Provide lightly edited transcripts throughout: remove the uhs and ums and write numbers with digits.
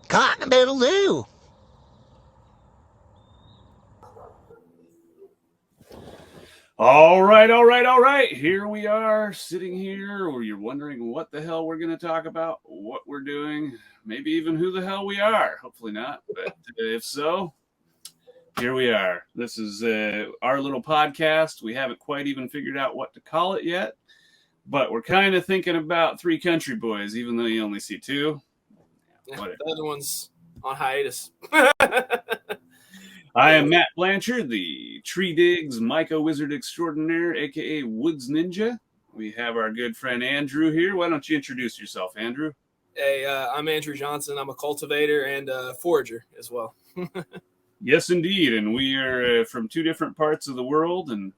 Cock-a-doodle-doo. All right. Here we are sitting here where you're wondering what the hell we're going to talk about, what we're doing, maybe even who the hell we are. Hopefully not. But if so, here we are. This is our little podcast. We haven't quite even figured out what to call it yet, but we're kind of thinking about three country boys, even though you only see two. The other one's on hiatus. I am Matt Blanchard, the Tree Digs Myco Wizard Extraordinaire, aka Woods Ninja. We have our good friend Andrew here. Why don't you introduce yourself, Andrew? Hey, I'm Andrew Johnson. I'm a cultivator and a forager as well. Yes, indeed. And we are from two different parts of the world. And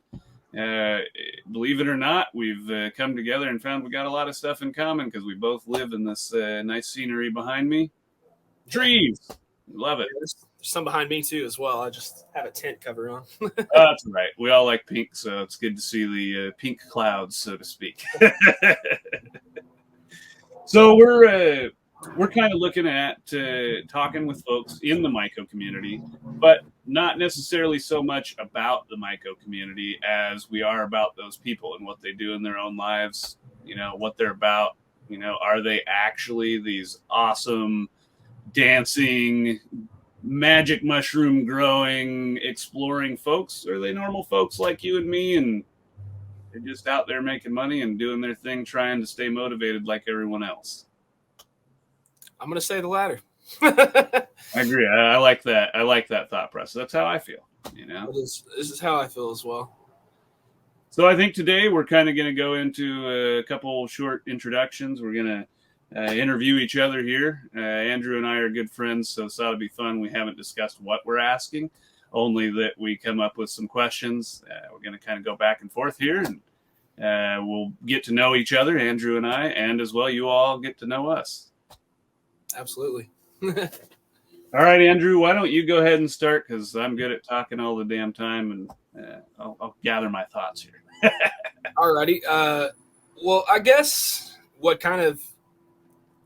believe it or not, we've come together and found we got a lot of stuff in common because we both live in this nice scenery behind me. Trees. Love it. There's some behind me too as well. I just have a tent cover on. That's right. We all like pink, so it's good to see the pink clouds, so to speak. So we're kind of looking at talking with folks in the Myco community, but not necessarily so much about the Myco community as we are about those people and what they do in their own lives. You know, what they're about. You know, are they actually these awesome dancing, magic mushroom growing, exploring folks? Or are they normal folks like you and me, and they're just out there making money and doing their thing, trying to stay motivated like everyone else? I'm going to say the latter. I agree. I like that. I like that thought process. That's how I feel, you know? This is how I feel as well. So I think today we're kind of going to go into a couple short introductions. We're going to interview each other here. Andrew and I are good friends, so this ought to be fun. We haven't discussed what we're asking, only that we come up with some questions. We're going to kind of go back and forth here, and we'll get to know each other, Andrew and I, and as well you all get to know us. Absolutely. All right, Andrew, why don't you go ahead and start, because I'm good at talking all the damn time, and I'll gather my thoughts here. All righty. Well, I guess what kind of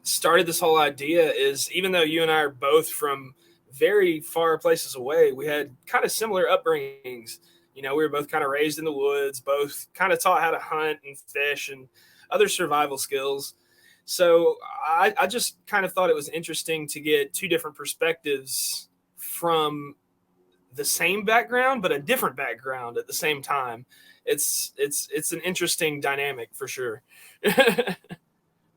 started this whole idea is, even though you and I are both from very far places away, we had kind of similar upbringings. You know, we were both kind of raised in the woods, both kind of taught how to hunt and fish and other survival skills. So I just kind of thought it was interesting to get two different perspectives from the same background, but a different background at the same time. It's an interesting dynamic for sure.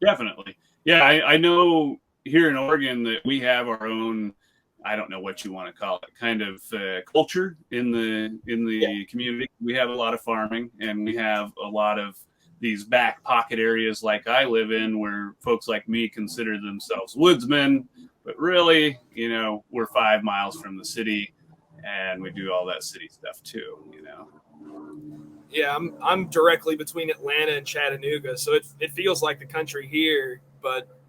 Definitely. Yeah, I know here in Oregon that we have our own, I don't know what you want to call it, kind of culture in the community. We have a lot of farming, and we have a lot of these back pocket areas like I live in, where folks like me consider themselves woodsmen, but really, you know, we're 5 miles from the city, and we do all that city stuff too, you know. Yeah, I'm directly between Atlanta and Chattanooga, so it feels like the country here, but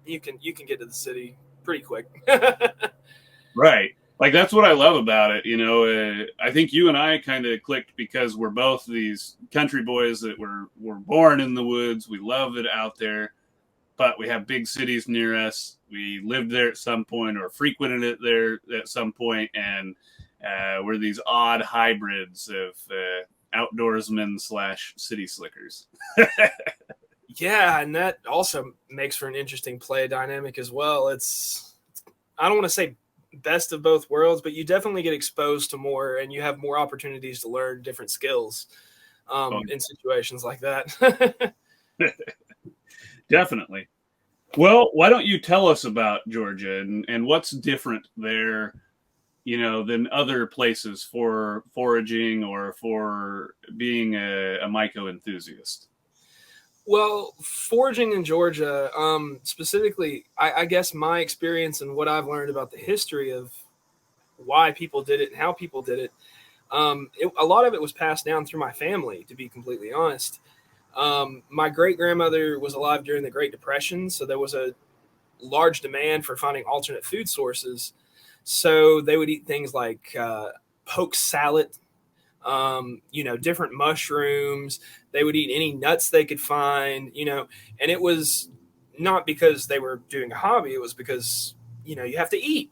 you can get to the city pretty quick. Right. Like, that's what I love about it. You know, I think you and I kind of clicked because we're both these country boys that were born in the woods. We love it out there, but we have big cities near us. We lived there at some point or frequented it there at some point, and we're these odd hybrids of outdoorsmen / city slickers. Yeah, and that also makes for an interesting play dynamic as well. It's I don't want to say best of both worlds, but you definitely get exposed to more, and you have more opportunities to learn different skills in situations like that. Definitely. Well, why don't you tell us about Georgia and what's different there, you know, than other places for foraging or for being a Myco enthusiast? Well, foraging in Georgia, specifically, I guess my experience and what I've learned about the history of why people did it and how people did it, a lot of it was passed down through my family, to be completely honest. My great-grandmother was alive during the Great Depression, so there was a large demand for finding alternate food sources. So they would eat things like poke salad, different mushrooms. They would eat any nuts they could find, and it was not because they were doing a hobby. It was because, you have to eat.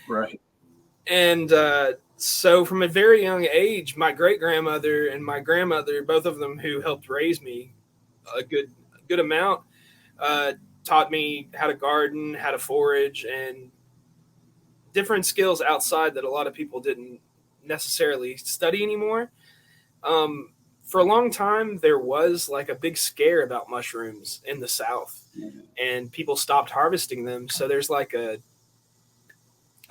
Right. And so from a very young age, my great grandmother and my grandmother, both of them who helped raise me a good amount, uh, taught me how to garden, how to forage, and different skills outside that a lot of people didn't necessarily study anymore. For a long time, there was like a big scare about mushrooms in the South, and people stopped harvesting them. So there's like I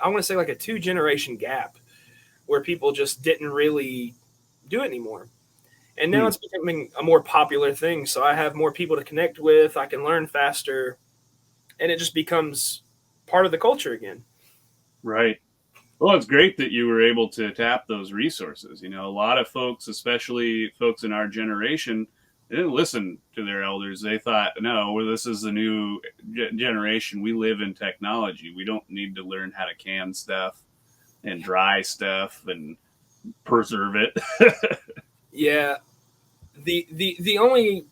want to say like a 2 generation gap where people just didn't really do it anymore. And now Hmm. it's becoming a more popular thing. So I have more people to connect with. I can learn faster, and it just becomes part of the culture again. Right. Well, it's great that you were able to tap those resources. A lot of folks, especially folks in our generation, they didn't listen to their elders. They thought, no, well, this is the new generation. We live in technology. We don't need to learn how to can stuff and dry stuff and preserve it. Yeah, the only,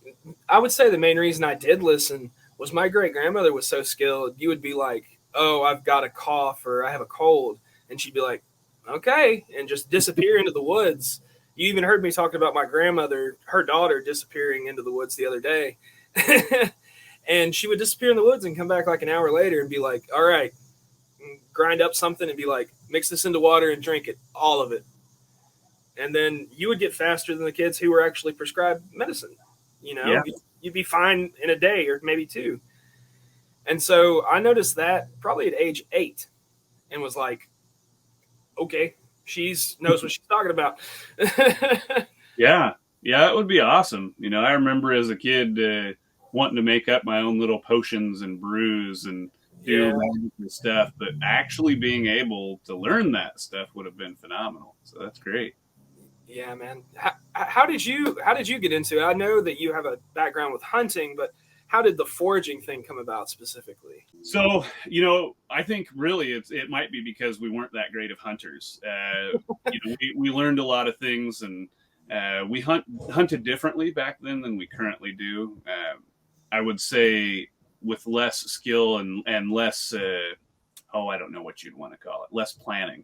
I would say the main reason I did listen was my great grandmother was so skilled. You would be like, "Oh, I've got a cough or I have a cold," and she'd be like, "Okay," and just disappear into the woods. You even heard me talking about my grandmother, her daughter disappearing into the woods the other day. And she would disappear in the woods and come back like an hour later and be like, "All right," and grind up something and be like, "Mix this into water and drink it, all of it." And then you would get faster than the kids who were actually prescribed medicine. Yeah. You'd be fine in a day or maybe two. And so I noticed that probably at age 8 and was like, okay, she's knows what she's talking about. Yeah. Yeah. That would be awesome. I remember as a kid wanting to make up my own little potions and brews and do Yeah. magical stuff, but actually being able to learn that stuff would have been phenomenal. So that's great. Yeah, man. How did you get into it? I know that you have a background with hunting, but how did the foraging thing come about specifically? So, I think really it might be because we weren't that great of hunters. We learned a lot of things, and we hunted differently back then than we currently do. I would say with less skill and less, I don't know what you'd want to call it, less planning.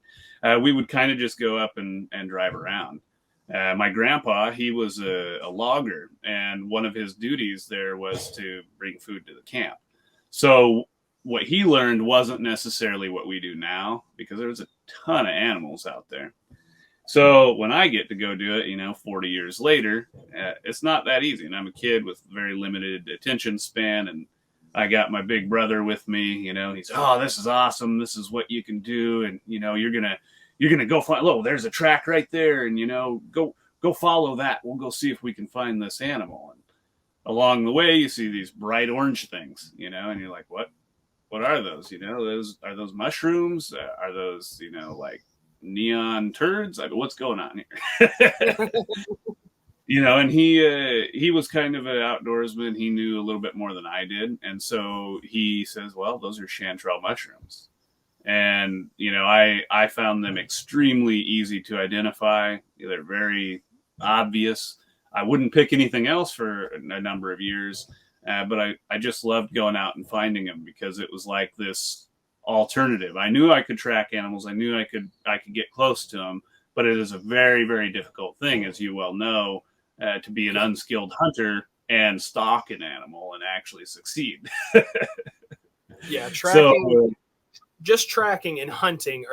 We would kind of just go up and drive around. My grandpa, he was a logger, and one of his duties there was to bring food to the camp. So what he learned wasn't necessarily what we do now because there was a ton of animals out there. So when I get to go do it, 40 years later, it's not that easy. And I'm a kid with very limited attention span, and I got my big brother with me. He's, oh, this is awesome. This is what you can do, and you're gonna go find. Oh, there's a track right there, and go follow that. We'll go see if we can find this animal. And along the way, you see these bright orange things, and you're like, what? What are those? Those are those mushrooms? Are those like neon turds? I mean, what's going on here? And he was kind of an outdoorsman. He knew a little bit more than I did, and so he says, "Well, those are chanterelle mushrooms." And I found them extremely easy to identify. They're very obvious. I wouldn't pick anything else for a number of years, but I just loved going out and finding them because it was like this alternative. I knew I could track animals. I knew I could get close to them, but it is a very, very difficult thing, as you well know, to be an unskilled hunter and stalk an animal and actually succeed. Yeah, So just tracking and hunting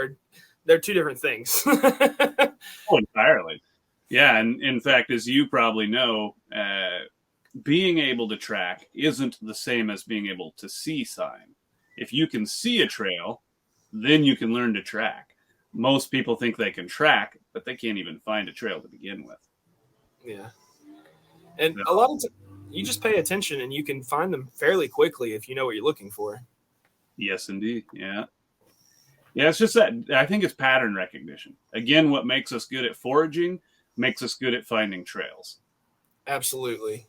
they're two different things. oh, entirely. Yeah, and in fact, as you probably know, being able to track isn't the same as being able to see sign. If you can see a trail, then you can learn to track. Most people think they can track, but they can't even find a trail to begin with. Yeah. And So, a lot of you just pay attention and you can find them fairly quickly if you know what you're looking for. yes, indeed. Yeah. Yeah, it's just that I think it's pattern recognition. Again, what makes us good at foraging makes us good at finding trails. Absolutely.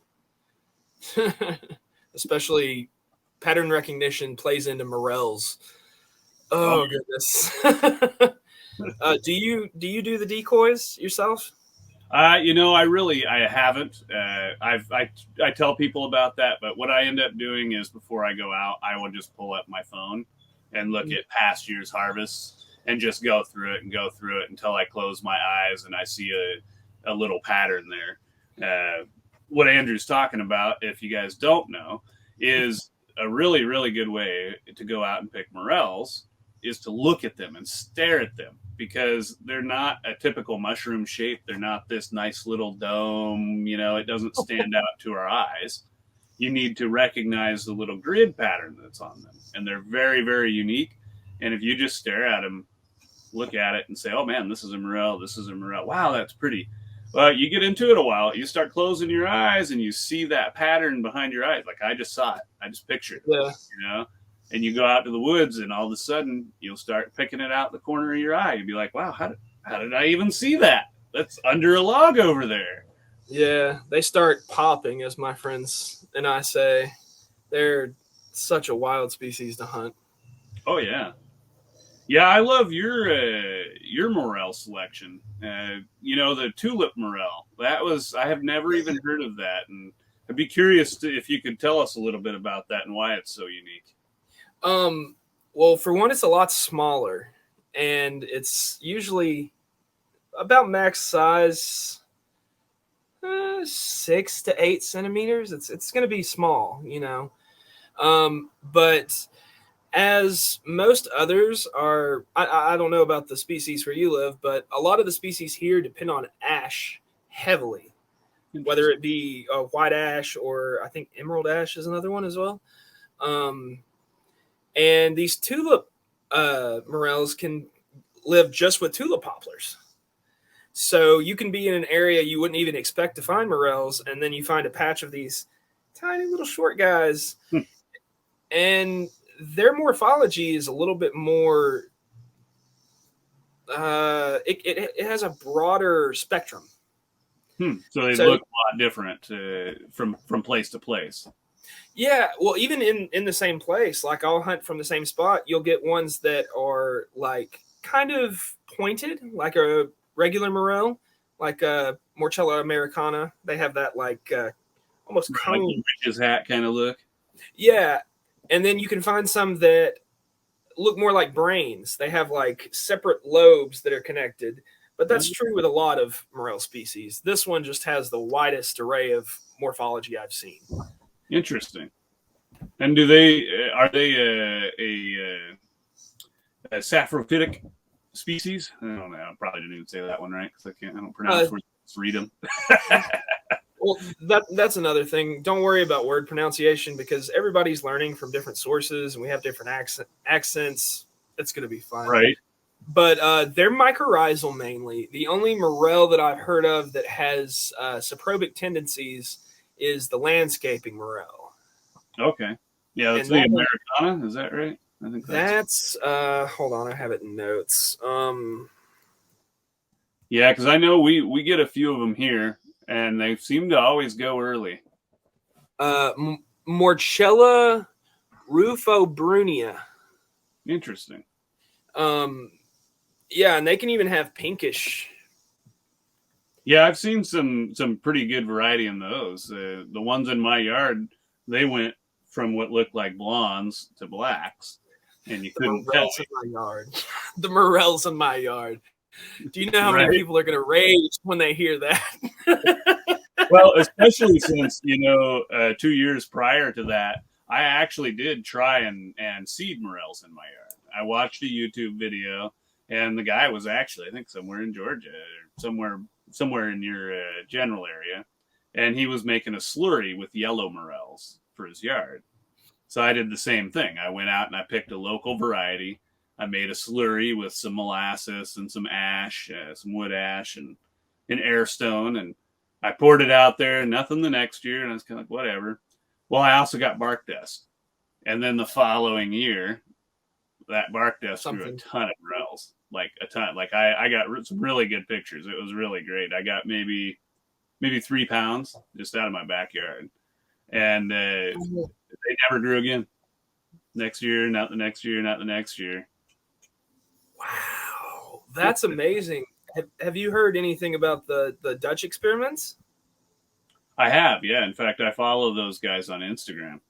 Especially pattern recognition plays into morels. Oh goodness. Do you do the decoys yourself? I haven't. I tell people about that, but what I end up doing is before I go out, I will just pull up my phone and look at past year's harvests and just go through it until I close my eyes and I see a little pattern there. What Andrew's talking about, if you guys don't know, is a really, really good way to go out and pick morels is to look at them and stare at them, because they're not a typical mushroom shape. They're not this nice little dome, it doesn't stand out to our eyes. You need to recognize the little grid pattern that's on them. And they're very, very unique. And if you just stare at them, look at it and say, oh man, this is a morel. This is a morel. Wow, that's pretty. Well, you get into it a while, you start closing your eyes and you see that pattern behind your eyes. Like I just saw it. I just pictured it, and you go out to the woods and all of a sudden you'll start picking it out the corner of your eye. You'll be like, wow, how did I even see that? That's under a log over there. Yeah, they start popping, as my friends and I say. They're such a wild species to hunt. Oh yeah. Yeah, I love your morel selection. The tulip morel. I have never even heard of that, and I'd be curious if you could tell us a little bit about that and why it's so unique. Well, for one, it's a lot smaller, and it's usually about max size, 6 to 8 centimeters. It's going to be small, but as most others are, I don't know about the species where you live, but a lot of the species here depend on ash heavily, whether it be white ash or I think emerald ash is another one as well. And these tulip morels can live just with tulip poplars. So you can be in an area you wouldn't even expect to find morels, and then you find a patch of these tiny little short guys. And their morphology is a little bit more, it has a broader spectrum. So they look a lot different from place to place. Yeah, well, even in the same place, like I'll hunt from the same spot, you'll get ones that are like kind of pointed, like a regular morel, like a Morchella americana. They have that like almost cone. Like a witch's hat kind of look. Yeah, and then you can find some that look more like brains. They have like separate lobes that are connected, but that's true with a lot of morel species. This one just has the widest array of morphology I've seen. Interesting. And are they a saprophytic species? I don't know. I probably didn't even say that one right because I don't pronounce words. Read them. Well, that's another thing. Don't worry about word pronunciation because everybody's learning from different sources and we have different accents. It's going to be fun. Right. But they're mycorrhizal mainly. The only morel that I've heard of that has saprobic tendencies is the landscaping morel. Okay. Yeah, that's the Americana. Is that right? I think that's hold on, I have it in notes. Yeah, because I know we get a few of them here, and they seem to always go early. Morchella rufobrunia. Interesting. Yeah, and they can even have pinkish. Yeah, I've seen some pretty good variety in those. The ones in my yard, they went from what looked like blondes to blacks, and you couldn't tell. The morels in my yard. Do you know how many people are going to rage when they hear that? Well, especially since 2 years prior to that, I actually did try and seed morels in my yard. I watched a YouTube video, and the guy was actually, I think, somewhere in Georgia, or somewhere in your general area, and he was making a slurry with yellow morels for his yard. So I did the same thing. I went out and I picked a local variety. I made a slurry with some molasses and some ash, some wood ash and airstone, and I poured it out there. Nothing the next year, and I was kind of like, whatever. Well, I also got bark dust, and then the following year, that bark dust grew a ton of morels, like a ton. Like I got some really good pictures. It was really great. I got maybe 3 pounds just out of my backyard, and they never grew again. Next year, not the next year, not the next year. Wow, that's amazing. Have you heard anything about the Dutch experiments? I have, yeah. In fact, I follow those guys on Instagram.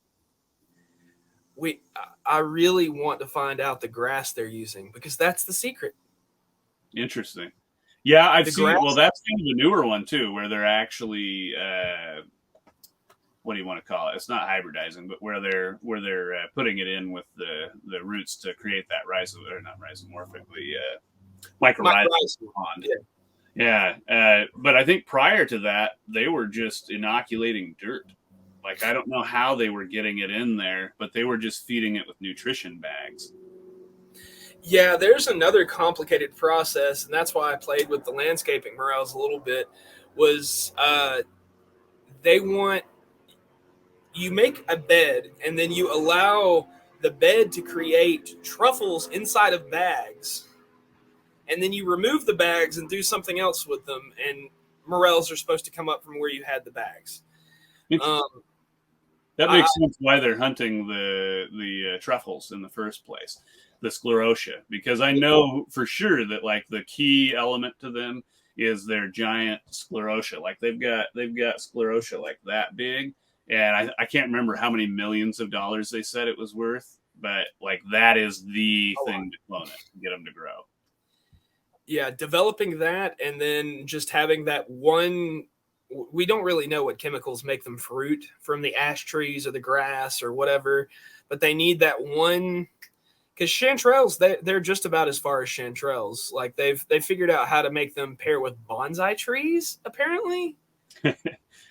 I really want to find out the grass they're using, because that's the secret. Interesting. Yeah, I've The seen. Well, grass. that's kind of a newer one too, where they're actually what do you want to call it? It's not hybridizing, but where they're putting it in with the roots to create that or not rhizomorphic, the mycorrhizal pond. Yeah. Yeah, but I think prior to that, they were just inoculating dirt. Like, I don't know how they were getting it in there, but they were just feeding it with nutrition bags. Yeah, there's another complicated process, and that's why I played with the landscaping morels a little bit. Was they want you make a bed, and then you allow the bed to create truffles inside of bags, and then you remove the bags and do something else with them, and morels are supposed to come up from where you had the bags. That makes sense why they're hunting the truffles in the first place, the sclerotia, because I know for sure that like the key element to them is their giant sclerotia. Like they've got sclerotia like that big, and I can't remember how many millions of dollars they said it was worth, but like that is the thing to clone it, to get them to grow. Yeah, developing that, and then just having that one. We don't really know what chemicals make them fruit from the ash trees or the grass or whatever, but they need that one, because chanterelles, they're just about as far as chanterelles. Like they've figured out how to make them pair with bonsai trees, apparently.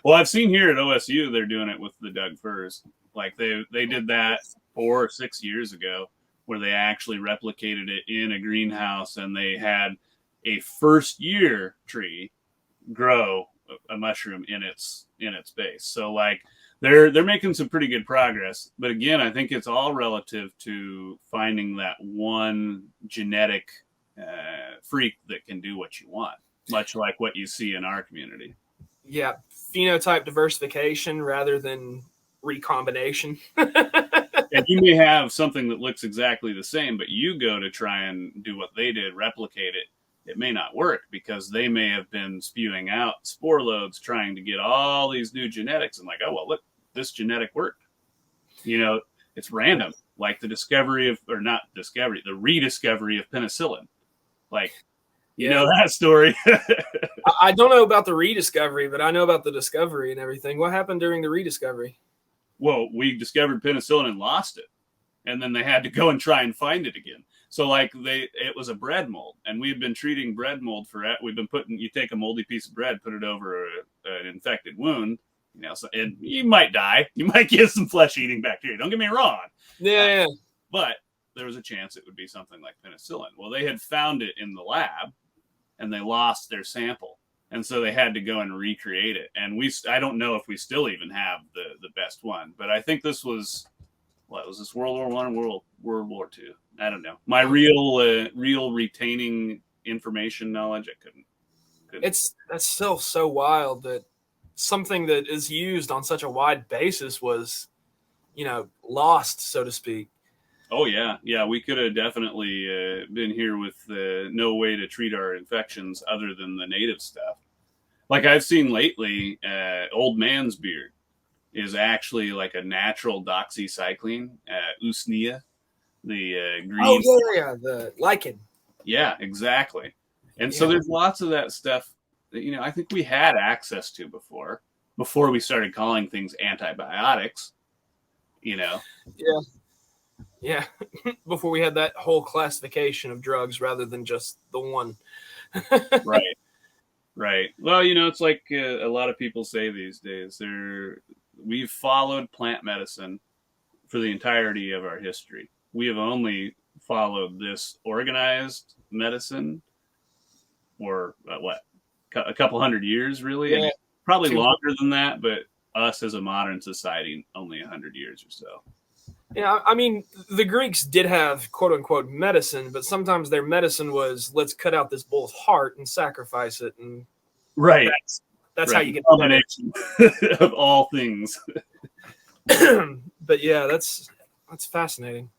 Well, I've seen here at OSU they're doing it with the Doug firs. Like they did that 4 or 6 years ago, where they actually replicated it in a greenhouse, and they had a first year tree grow a mushroom in its base. So like they're making some pretty good progress. But again, I think it's all relative to finding that one genetic freak that can do what you want, much like what you see in our community. Yeah, phenotype diversification rather than recombination. And you may have something that looks exactly the same, but you go to try and do what they did, replicate it. It may not work because they may have been spewing out spore loads trying to get all these new genetics, and like, oh, well, look, this genetic worked. You know, it's random, like the discovery of, or not discovery, the rediscovery of penicillin. Like, you know that story. I don't know about the rediscovery, but I know about the discovery and everything. What happened during the rediscovery? Well, we discovered penicillin and lost it, and then they had to go and try and find it again. So like it was a bread mold, and we've been treating bread mold we've been you take a moldy piece of bread, put it over an infected wound, you know, so, and you might die. You might get some flesh eating bacteria. Don't get me wrong. Yeah. But there was a chance it would be something like penicillin. Well, they had found it in the lab, and they lost their sample. And so they had to go and recreate it. And I don't know if we still even have the best one, but I think this was, what was this, World War I or World War II? I don't know. My real retaining information knowledge, I couldn't. That's still so wild that something that is used on such a wide basis was, you know, lost, so to speak. Oh yeah, yeah. We could have definitely been here with no way to treat our infections other than the native stuff. Like I've seen lately, old man's beard is actually like a natural doxycycline, usnea, the green. Oh yeah, the lichen. Yeah, exactly. And so there's lots of that stuff that, you know, I think we had access to before we started calling things antibiotics, you know. Yeah. Before we had that whole classification of drugs rather than just the one. Right. Well, you know, it's like a lot of people say these days, we've followed plant medicine for the entirety of our history. We have only followed this organized medicine for a couple hundred years, really. Yeah. I mean, probably longer than that, but us as a modern society, only 100 years or so. Yeah, I mean, the Greeks did have quote unquote medicine, but sometimes their medicine was, let's cut out this bull's heart and sacrifice it, and right. That's right. how you get the combination of all things. But yeah, that's fascinating.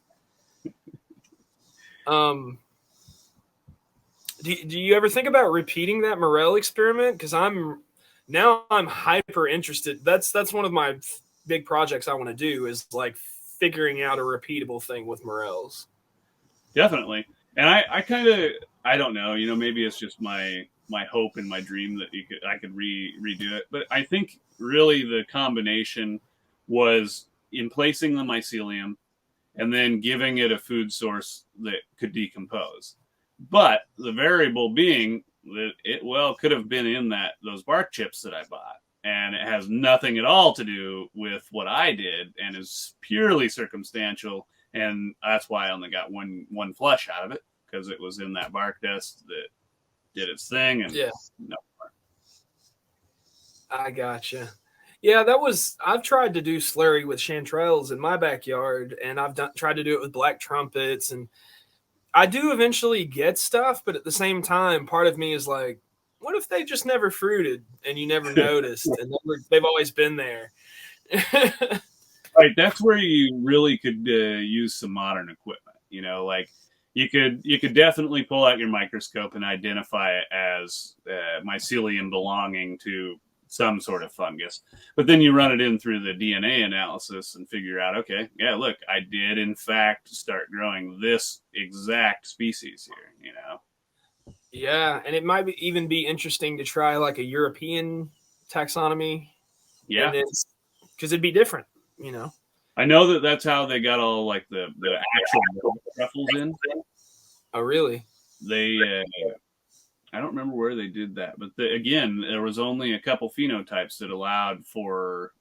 Do you ever think about repeating that morel experiment? Because I'm hyper interested. That's one of my big projects I want to do, is like figuring out a repeatable thing with morels. Definitely. And I kind of, I don't know, maybe it's just my hope and my dream that I could redo it. But I think really the combination was in placing the mycelium and then giving it a food source that could decompose. But the variable being that it could have been in those bark chips that I bought. And it has nothing at all to do with what I did and is purely circumstantial. And that's why I only got one flush out of it, because it was in that bark dust that did its thing. And yeah, no more. I gotcha. Yeah, I've tried to do slurry with chanterelles in my backyard, and I've tried to do it with black trumpets, and I do eventually get stuff, but at the same time, part of me is like, what if they just never fruited and you never noticed, and they've always been there? Right, that's where you really could use some modern equipment. Like you could definitely pull out your microscope and identify it as mycelium belonging to some sort of fungus. But then you run it in through the DNA analysis and figure out, okay, yeah, look, I did in fact start growing this exact species here, Yeah, and it might even be interesting to try like a European taxonomy. Yeah. Because it'd be different, I know that's how they got all like the actual truffles in. Oh, really? They I don't remember where they did that, but again, there was only a couple phenotypes that allowed for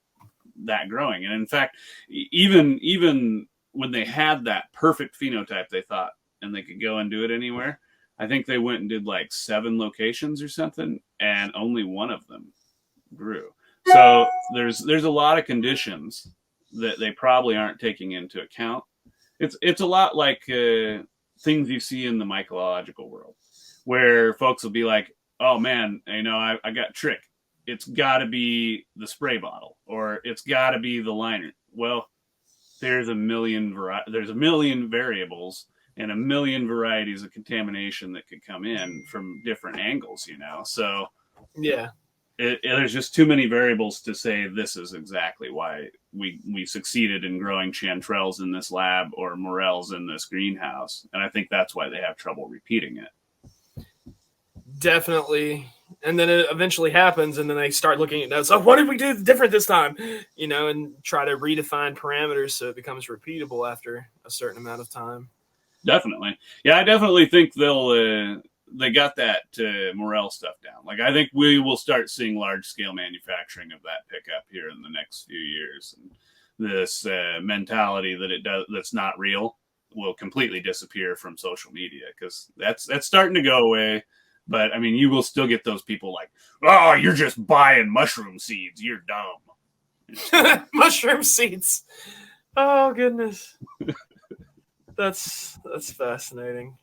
that growing. And in fact, even when they had that perfect phenotype, they thought, and they could go and do it anywhere, I think they went and did like 7 locations or something, and only one of them grew. So there's a lot of conditions that they probably aren't taking into account. It's a lot like things you see in the mycological world, where folks will be like, oh man, I got tricked. It's got to be the spray bottle, or it's got to be the liner. Well, there's a million variables and a million varieties of contamination that could come in from different angles, So yeah, there's just too many variables to say this is exactly why we succeeded in growing chanterelles in this lab or morels in this greenhouse. And I think that's why they have trouble repeating it. Definitely. And then it eventually happens, and then they start looking at notes. Oh, what did we do different this time? And try to redefine parameters so it becomes repeatable after a certain amount of time. Definitely. Yeah, I definitely think they got that morel stuff down. Like, I think we will start seeing large scale manufacturing of that pickup here in the next few years. And this mentality that's not real will completely disappear from social media, because that's starting to go away. But I mean, you will still get those people like, oh, you're just buying mushroom seeds. You're dumb. Mushroom seeds. Oh, goodness. That's fascinating.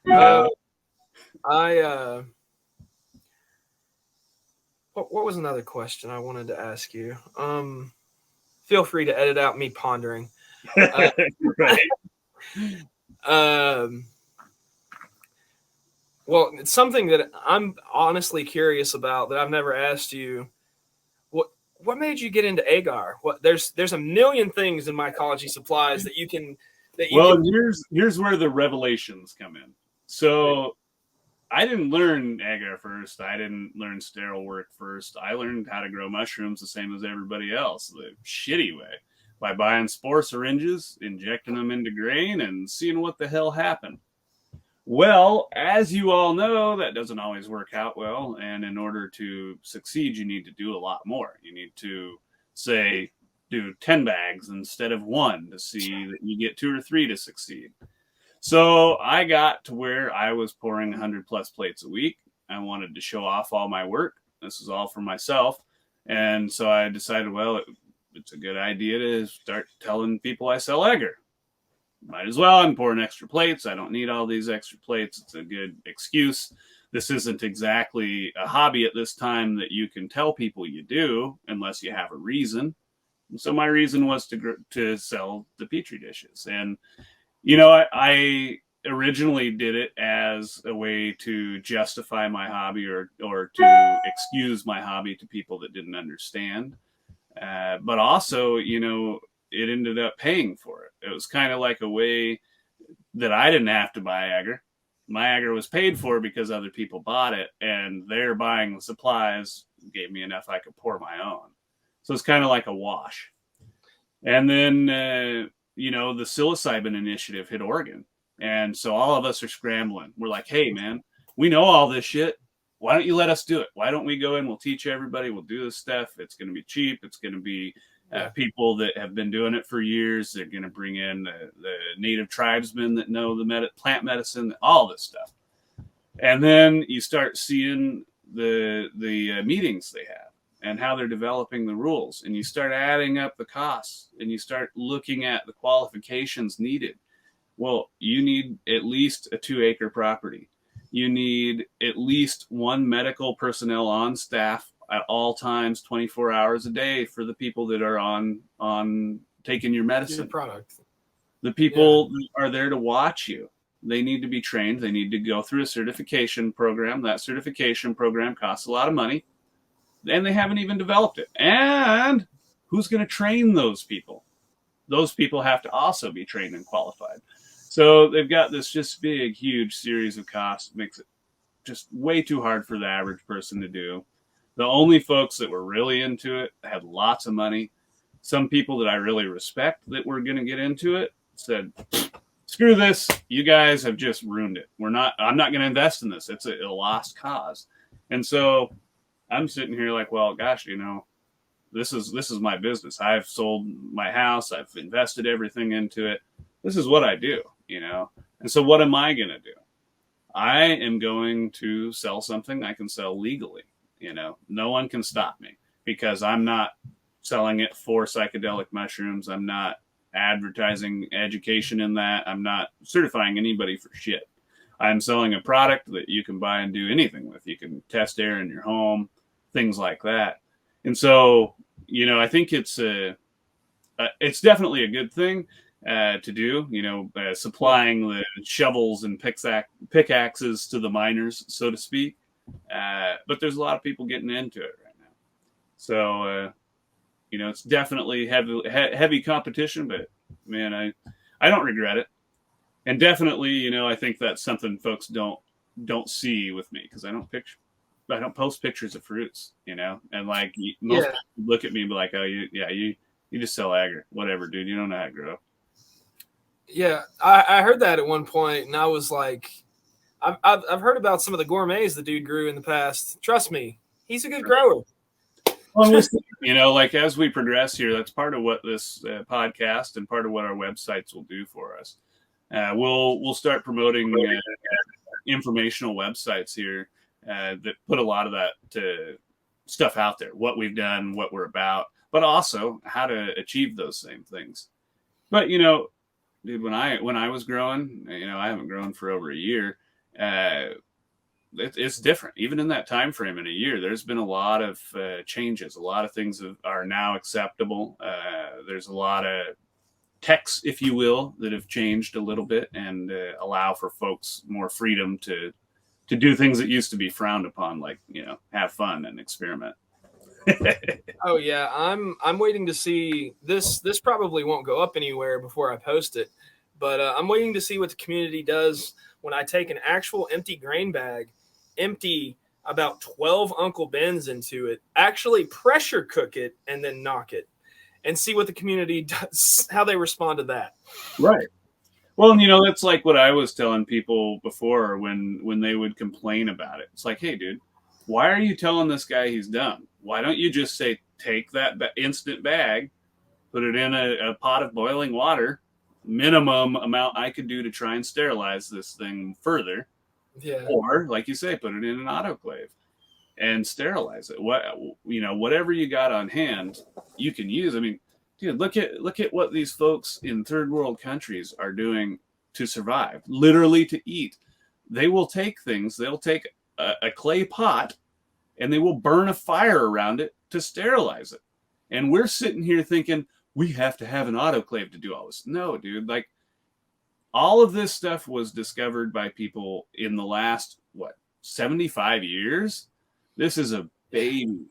What was another question I wanted to ask you? Feel free to edit out me pondering. Right. Well, it's something that I'm honestly curious about that I've never asked you. What made you get into agar? There's a million things in mycology supplies that you can. Here's where the revelations come in. So I didn't learn agar first. I didn't learn sterile work first. I learned how to grow mushrooms the same as everybody else, the shitty way, by buying spore syringes, injecting them into grain, and seeing what the hell happened. Well, as you all know, that doesn't always work out well. And in order to succeed, you need to do a lot more. You need to, say, do 10 bags instead of 1 to see that you get 2 or 3 to succeed. So I got to where I was pouring 100 plus plates a week. I wanted to show off all my work. This is all for myself. And so I decided, well, it's a good idea to start telling people I sell agar. Might as well. I'm pouring extra plates. I don't need all these extra plates. It's a good excuse. This isn't exactly a hobby at this time that you can tell people you do unless you have a reason. And so my reason was to sell the Petri dishes. And, I originally did it as a way to justify my hobby or to excuse my hobby to people that didn't understand. But also, it ended up paying for it. It was kind of like a way that I didn't have to buy agar. My agar was paid for because other people bought it, and they're buying the supplies gave me enough I could pour my own. So it's kind of like a wash. And then, the psilocybin initiative hit Oregon. And so all of us are scrambling. We're like, hey, man, we know all this shit. Why don't you let us do it? Why don't we go in? We'll teach everybody. We'll do this stuff. It's going to be cheap. It's going to be people that have been doing it for years. They're going to bring in the native tribesmen that know the plant medicine, all this stuff. And then you start seeing the meetings they have and how they're developing the rules. And you start adding up the costs and you start looking at the qualifications needed. Well, you need at least a 2-acre property. You need at least one medical personnel on staff at all times, 24 hours a day for the people that are on taking your medicine. Your product. The people are there to watch you. They need to be trained. They need to go through a certification program. That certification program costs a lot of money. And they haven't even developed it. And who's going to train those people? Those people have to also be trained and qualified. So they've got this just big, huge series of costs. It makes it just way too hard for the average person to do. The only folks that were really into it had lots of money. Some people that I really respect that were going to get into it said, screw this. You guys have just ruined it. I'm not going to invest in this. It's a lost cause. And so I'm sitting here like, well, gosh, this is my business. I've sold my house. I've invested everything into it. This is what I do, And so what am I going to do? I am going to sell something I can sell legally. No one can stop me because I'm not selling it for psychedelic mushrooms. I'm not advertising education in that. I'm not certifying anybody for shit. I'm selling a product that you can buy and do anything with. You can test air in your home, things like that. And so, I think it's definitely a good thing to do, supplying the shovels and pickaxes to the miners, so to speak. But there's a lot of people getting into it right now. So, it's definitely heavy competition, but man, I don't regret it. And definitely, I think that's something folks don't see with me because I don't post pictures of fruits, and like most people look at me and be like, oh, you just sell agar, whatever, dude. You don't know how to grow. Yeah, I heard that at one point, and I was like, I've heard about some of the gourmets the dude grew in the past. Trust me, he's a good grower. Well, like as we progress here, that's part of what this podcast and part of what our websites will do for us. We'll start promoting informational websites here that put a lot of that stuff out there, what we've done, what we're about, but also how to achieve those same things. But dude, when I was growing, I haven't grown for over a year. It's different. Even in that time frame in a year, there's been a lot of changes. A lot of things are now acceptable. There's a lot of techs, if you will, that have changed a little bit and allow for folks more freedom to do things that used to be frowned upon, like have fun and experiment. Oh yeah, I'm waiting to see this. This probably won't go up anywhere before I post it, but I'm waiting to see what the community does when I take an actual empty grain bag, empty about 12 Uncle Ben's into it, actually pressure cook it, and then knock it, and see what the community does, how they respond to that. Right. Well, that's like what I was telling people before when they would complain about it. It's like, hey, dude, why are you telling this guy he's dumb? Why don't you just say, take that instant bag, put it in a pot of boiling water, minimum amount I could do to try and sterilize this thing further. Yeah. Or, like you say, put it in an autoclave and sterilize it. Whatever you got on hand, you can use. I mean, dude, look at what these folks in third world countries are doing to survive, literally to eat. They will take things. They'll take a clay pot and they will burn a fire around it to sterilize it. And we're sitting here thinking we have to have an autoclave to do all this. No, dude, like all of this stuff was discovered by people in the last, 75 years? This is a baby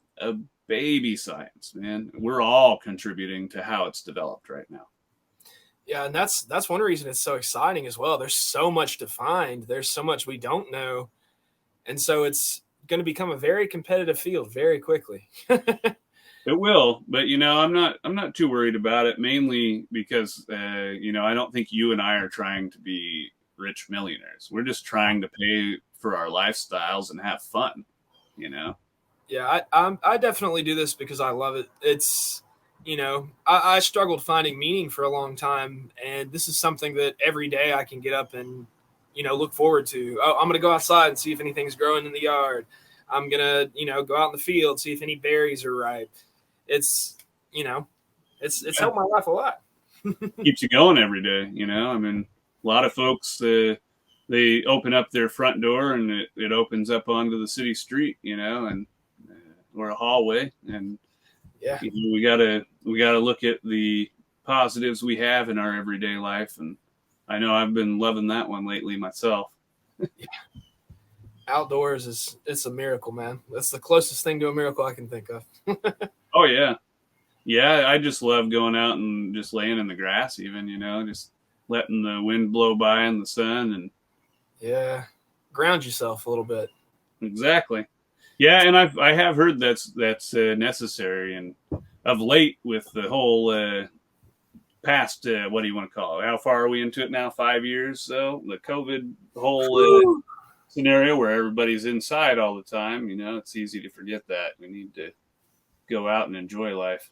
baby science, man. We're all contributing to how it's developed right now. Yeah, and that's one reason it's so exciting as well. There's so much to find. There's so much we don't know, and so it's going to become a very competitive field very quickly. It will, but I'm not too worried about it. Mainly because I don't think you and I are trying to be rich millionaires. We're just trying to pay for our lifestyles and have fun. Yeah, I definitely do this because I love it. It's I struggled finding meaning for a long time, and this is something that every day I can get up and look forward to. Oh, I'm gonna go outside and see if anything's growing in the yard. I'm gonna go out in the field, see if any berries are ripe. It's it's helped my life a lot. Keeps you going every day. I mean, a lot of folks they open up their front door and it opens up onto the city street, and or a hallway, and yeah, we gotta look at the positives we have in our everyday life, and I know I've been loving that one lately myself. Yeah. Outdoors it's a miracle, man. That's the closest thing to a miracle I can think of. Oh yeah, I just love going out and just laying in the grass, even just letting the wind blow by in the sun, and yeah, ground yourself a little bit. exactly. Yeah, and I have heard that's necessary, and of late with the whole past what do you want to call it? How far are we into it now? 5 years, so the COVID whole scenario where everybody's inside all the time. It's easy to forget that we need to go out and enjoy life.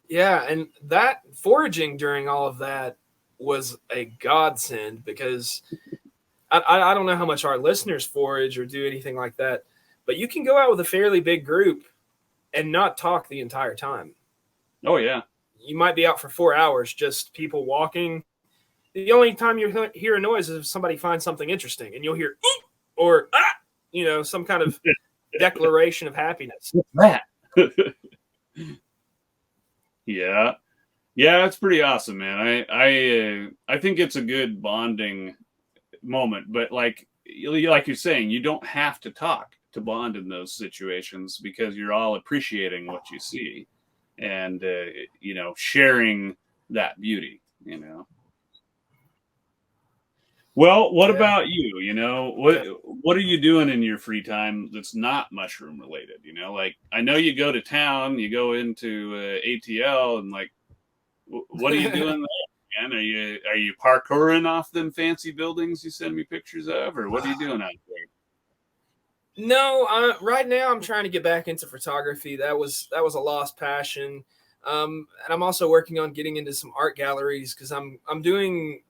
Yeah, and that foraging during all of that was a godsend because I don't know how much our listeners forage or do anything like that, but you can go out with a fairly big group and not talk the entire time. Oh yeah, you might be out for 4 hours, just people walking. The only time you hear a noise is if somebody finds something interesting, and you'll hear or some kind of declaration of happiness. What's that? Yeah, it's pretty awesome, man. I think it's a good bonding moment, but like you're saying, you don't have to talk to bond in those situations because you're all appreciating what you see and sharing that beauty. Well, what about you? What are you doing in your free time that's not mushroom related? Like I know you go to town, you go into ATL, and like, what are you doing there, man? Are you parkouring off them fancy buildings you send me pictures of, or what are you doing out there? No, right now I'm trying to get back into photography. That was a lost passion, and I'm also working on getting into some art galleries because I'm doing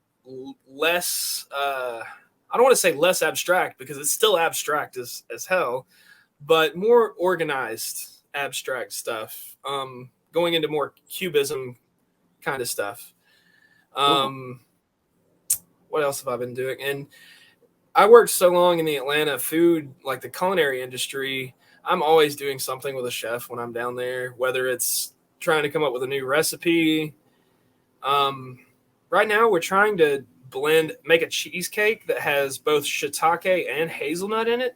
less. I don't want to say less abstract because it's still abstract as hell, but more organized abstract stuff. Going into more cubism kind of stuff. Cool. What else have I been doing? And I worked so long in the Atlanta food, like the culinary industry. I'm always doing something with a chef when I'm down there, whether it's trying to come up with a new recipe. Right now, we're trying to make a cheesecake that has both shiitake and hazelnut in it.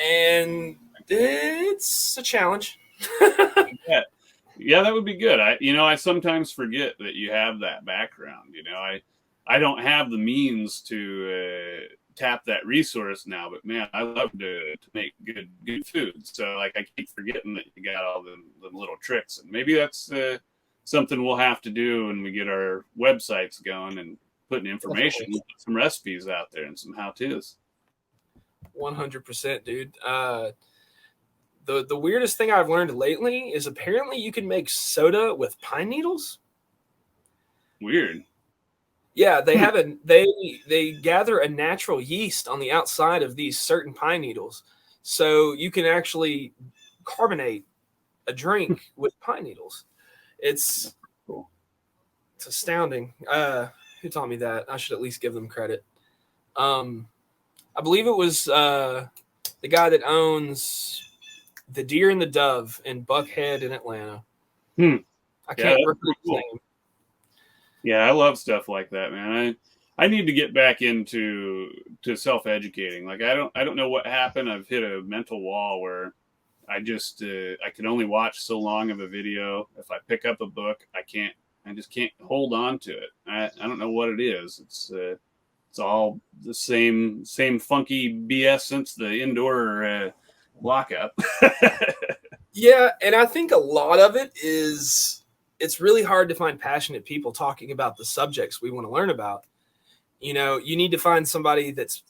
And it's a challenge. Yeah, that would be good. I sometimes forget that you have that background. I don't have the means to tap that resource now, but man, I love to make good food. So like I keep forgetting that you got all the little tricks, and maybe that's something we'll have to do when we get our websites going and putting information, some recipes out there and some how-tos. 100%, dude. The weirdest thing I've learned lately is apparently you can make soda with pine needles. Weird. Yeah, they gather a natural yeast on the outside of these certain pine needles, so you can actually carbonate a drink with pine needles. It's cool. It's astounding. Who taught me that? I should at least give them credit. I believe it was the guy that owns the Deer and the Dove in Buckhead in Atlanta. I can't remember his name. Yeah, I love stuff like that, man. I need to get back into self-educating. Like I don't know what happened. I've hit a mental wall where I just I can only watch so long of a video. If I pick up a book, I just can't hold on to it. I don't know what it is. It's all the same funky BS since the indoor lockup. Yeah, and I think a lot of it is it's really hard to find passionate people talking about the subjects we want to learn about. You know, you need to find somebody that's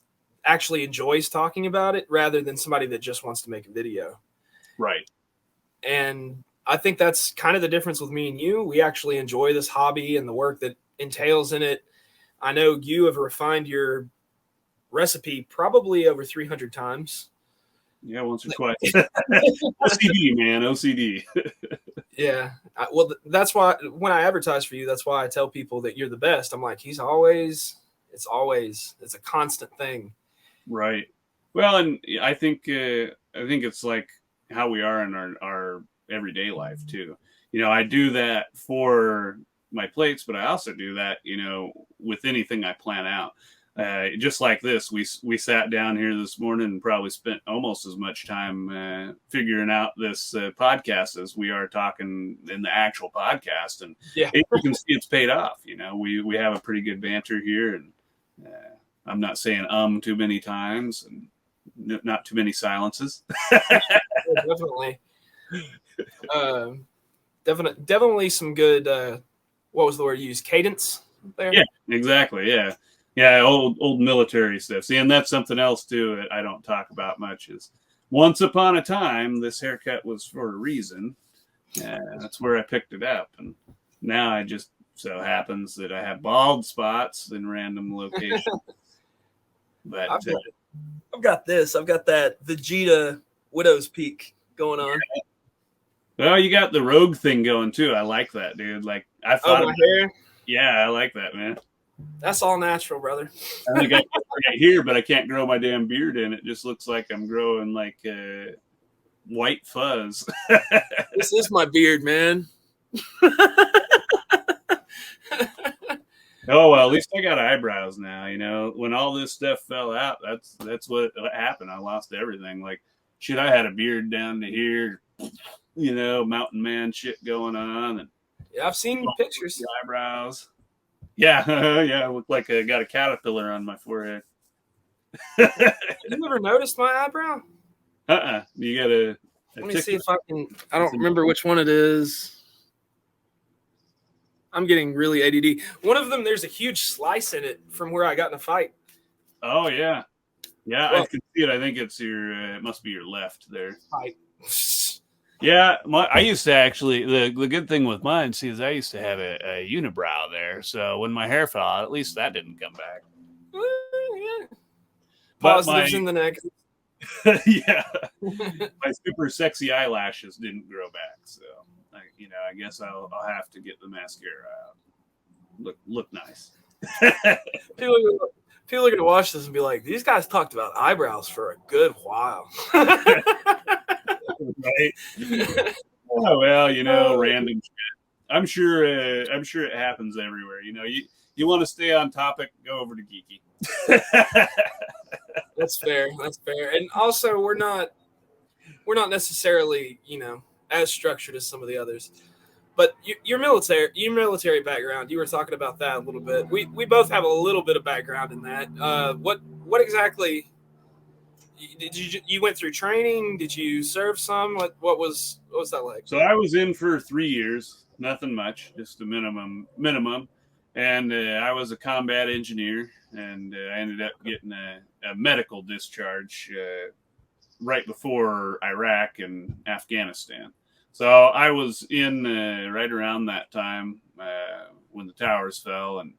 actually enjoys talking about it rather than somebody that just wants to make a video. Right. And I think that's kind of the difference with me and you. We actually enjoy this hobby and the work that entails in it. I know you have refined your recipe probably over 300 times. Yeah, once or twice. OCD, man, OCD. Yeah. Well, that's why when I advertise for you, that's why I tell people that you're the best. I'm like, it's a constant thing. Right. Well, and I think it's like how we are in our everyday life too. You know, I do that for my plates, but I also do that, you know, with anything I plan out. Just like this, we sat down here this morning and probably spent almost as much time figuring out this podcast as we are talking in the actual podcast, and yeah, you can see it's paid off. You know, we have a pretty good banter here, and I'm not saying too many times, and not too many silences. Definitely. Definitely some good. What was the word you used? Cadence there. Yeah, exactly. Yeah. Yeah, old military stuff. See, and that's something else too that I don't talk about much. Is once upon a time, this haircut was for a reason. That's where I picked it up, and now I just so happens that I have bald spots in random locations. But I've got this. I've got that Vegeta Widow's Peak going on. Well, you got the rogue thing going too. I like that, dude. Like I thought. My hair. Yeah, I like that, man. That's all natural, brother. I think I can right here, but I can't grow my damn beard in. It just looks like I'm growing like white fuzz. This is my beard, man. Oh well, at least I got eyebrows now. You know, when all this stuff fell out, that's what happened. I lost everything. Like, shit, I had a beard down to here. You know, mountain man shit going on, and yeah, I've seen pictures. Eyebrows. Yeah, yeah, I look like I got a caterpillar on my forehead. You ever noticed my eyebrow? You got a Let me see if I can. I don't remember which one it is. I'm getting really ADD. One of them, there's a huge slice in it from where I got in a fight. Oh yeah, yeah, well, I can see it. I think it's your. It must be your left there. Fight. Yeah, I used to actually. The good thing with mine, see, is I used to have a unibrow there. So when my hair fell out, at least that didn't come back. Yeah. Positives in the neck. Yeah, my super sexy eyelashes didn't grow back. So I guess I'll have to get the mascara out. Look nice. People are gonna watch this and be like, "These guys talked about eyebrows for a good while." Right? Oh, well, random shit. I'm sure it happens everywhere. You know, you want to stay on topic, go over to Geeky. That's fair. And also, we're not necessarily, as structured as some of the others. But your military background, you were talking about that a little bit. We both have a little bit of background in that. What exactly did you went through training? Did you serve some? What was that like? So I was in for 3 years, nothing much, just a minimum. And I was a combat engineer, and I ended up getting a medical discharge right before Iraq and Afghanistan. So I was in right around that time when the towers fell and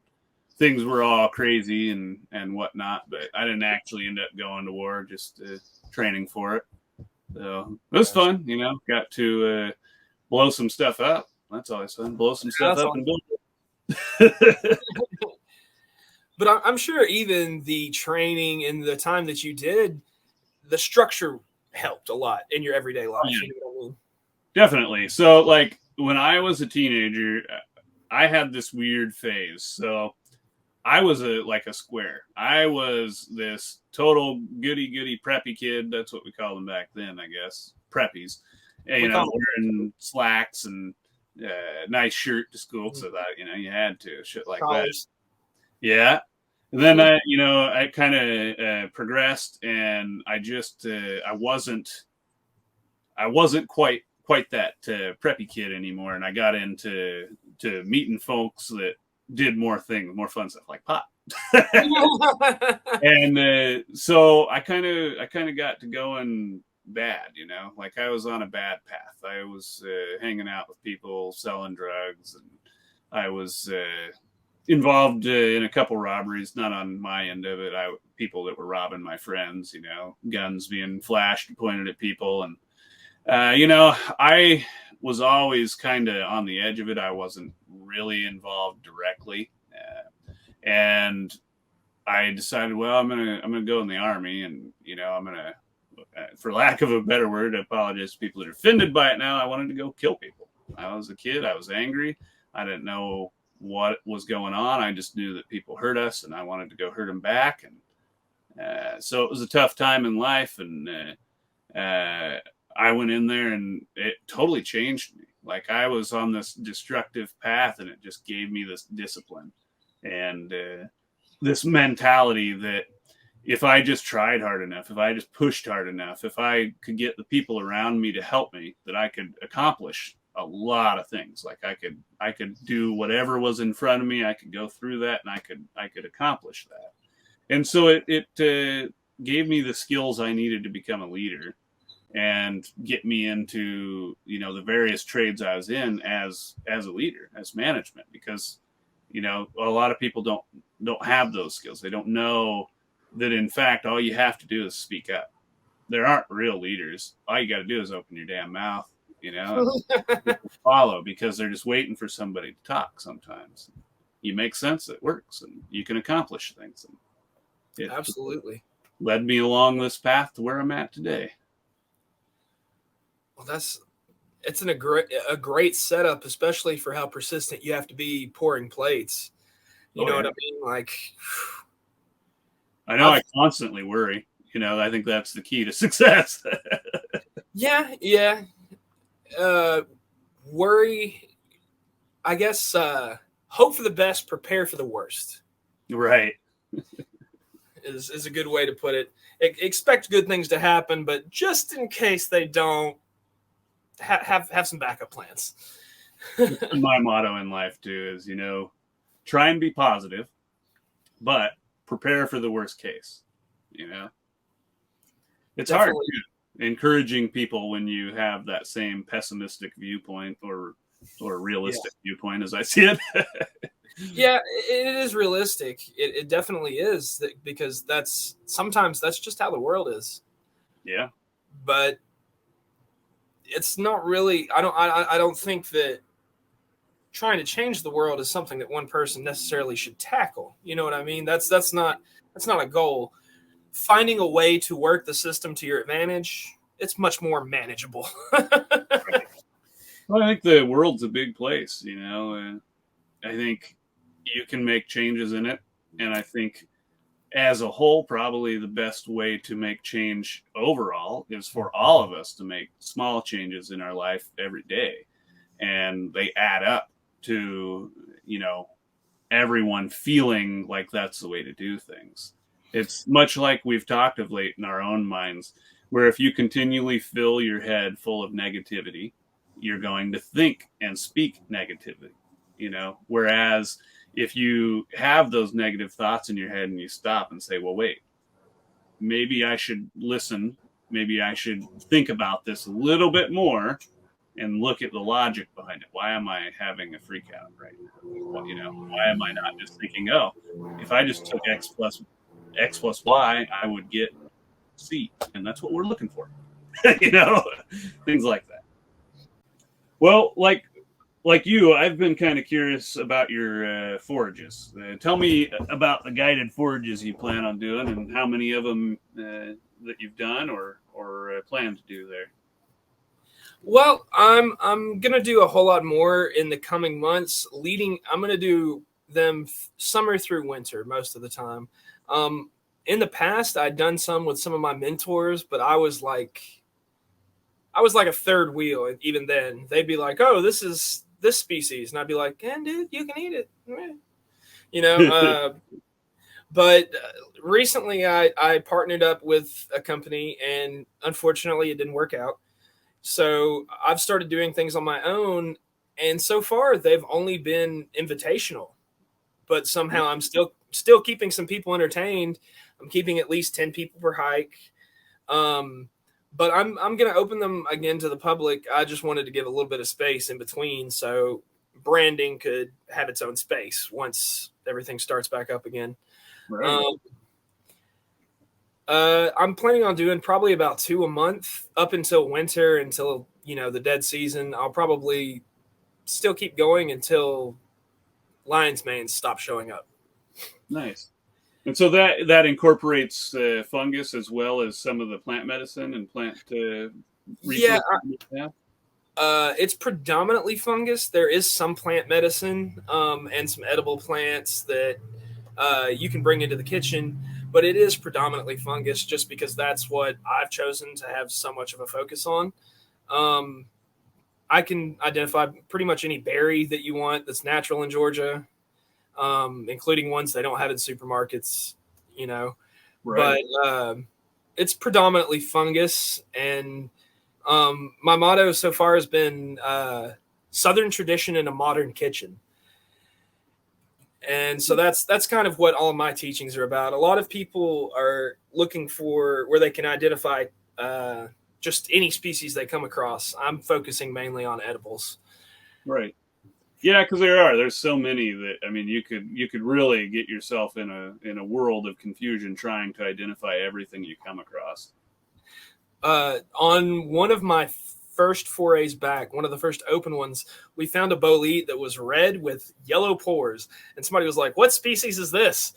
things were all crazy and whatnot. But I didn't actually end up going to war, just training for it. So it was fun, got to blow some stuff up. That's always fun. Blow some stuff up and build it. But I'm sure even the training and the time that you did, the structure helped a lot in your everyday life. Yeah. You know what I mean? Definitely. So, like, when I was a teenager, I had this weird phase. So, I was like a square. I was this total goody preppy kid. That's what we called them back then, I guess. Preppies. And, We call wearing slacks and nice shirt to school. So that, you had to, shit like that. collars. Yeah. And then I kind of progressed, and I just I wasn't quite that preppy kid anymore, and I got into meeting folks that did more things, more fun stuff like pot. And so I kind of got to going bad, like I was on a bad path. I was hanging out with people selling drugs, and I was involved in a couple robberies, not on my end of it. People that were robbing my friends, guns being flashed and pointed at people. And I was always kind of on the edge of it. I wasn't really involved directly. And I decided, well, I'm gonna go in the Army, and I'm gonna, for lack of a better word, I apologize to people that are offended by it now. I wanted to go kill people. I was a kid. I was angry. I didn't know what was going on. I just knew that people hurt us, and I wanted to go hurt them back. And so it was a tough time in life, and I went in there, and it totally changed me. Like I was on this destructive path, and it just gave me this discipline and this mentality that if I just tried hard enough, if I just pushed hard enough, if I could get the people around me to help me, that I could accomplish a lot of things. Like I could do whatever was in front of me. I could go through that, and I could accomplish that. And so it gave me the skills I needed to become a leader and get me into the various trades I was in as a leader, as management, because a lot of people don't have those skills. They don't know that in fact all you have to do is speak up. There aren't real leaders. All you got to do is open your damn mouth, follow, because they're just waiting for somebody to talk. Sometimes you make sense, it works, and you can accomplish things. And it Absolutely led me along this path to where I'm at today. Well, it's a great setup, especially for how persistent you have to be pouring plates. You know what I mean? Like, I know I constantly worry. I think that's the key to success. Yeah. Worry, I guess, hope for the best, prepare for the worst. Right. Is a good way to put it. Expect good things to happen, but just in case they don't, have some backup plans. My motto in life too is, try and be positive, but prepare for the worst case. It's Definitely. Hard too, encouraging people when you have that same pessimistic viewpoint or realistic viewpoint, as I see it. Yeah, it is realistic. It definitely is, because sometimes that's just how the world is. Yeah, but it's not really. I don't think that trying to change the world is something that one person necessarily should tackle. You know what I mean? That's not a goal. Finding a way to work the system to your advantage, it's much more manageable. Right. Well, I think the world's a big place, and I think you can make changes in it. And I think as a whole, probably the best way to make change overall is for all of us to make small changes in our life every day. And they add up to, everyone feeling like that's the way to do things. It's much like we've talked of late in our own minds, where if you continually fill your head full of negativity, you're going to think and speak negatively, whereas if you have those negative thoughts in your head and you stop and say, well, wait, maybe I should listen. Maybe I should think about this a little bit more and look at the logic behind it. Why am I having a freak out right now? Why am I not just thinking, oh, if I just took X plus Y, I would get C. And that's what we're looking for. Things like that. Well, like you, I've been kind of curious about your forages. Tell me about the guided forages you plan on doing, and how many of them that you've done or plan to do there. Well, I'm gonna do a whole lot more in the coming months. I'm gonna do them summer through winter most of the time. In the past, I'd done some with some of my mentors, but I was like a third wheel. Even then, they'd be like, "Oh, this is this species," and I'd be like, "Yeah, dude, you can eat it," you know. But recently, I partnered up with a company, and unfortunately, it didn't work out. So I've started doing things on my own, and so far, they've only been invitational. But somehow, I'm still keeping some people entertained. I'm keeping at least 10 people per hike. But I'm going to open them again to the public. I just wanted to give a little bit of space in between so branding could have its own space once everything starts back up again. Right. I'm planning on doing probably about 2 a month up until winter, until the dead season. I'll probably still keep going until lion's manes stop showing up. Nice. And so that incorporates fungus as well as some of the plant medicine and plant resources. Yeah, it's predominantly fungus. There is some plant medicine and some edible plants that you can bring into the kitchen, but it is predominantly fungus just because that's what I've chosen to have so much of a focus on. I can identify pretty much any berry that you want that's natural in Georgia, including ones they don't have in supermarkets, Right. But it's predominantly fungus. And my motto so far has been Southern tradition in a modern kitchen. And so that's kind of what all of my teachings are about. A lot of people are looking for where they can identify just any species they come across. I'm focusing mainly on edibles. Right. Yeah, because there's so many that you could really get yourself in a world of confusion trying to identify everything you come across. On one of my first forays back, one of the first open ones, we found a bolete that was red with yellow pores, and somebody was like, "What species is this?"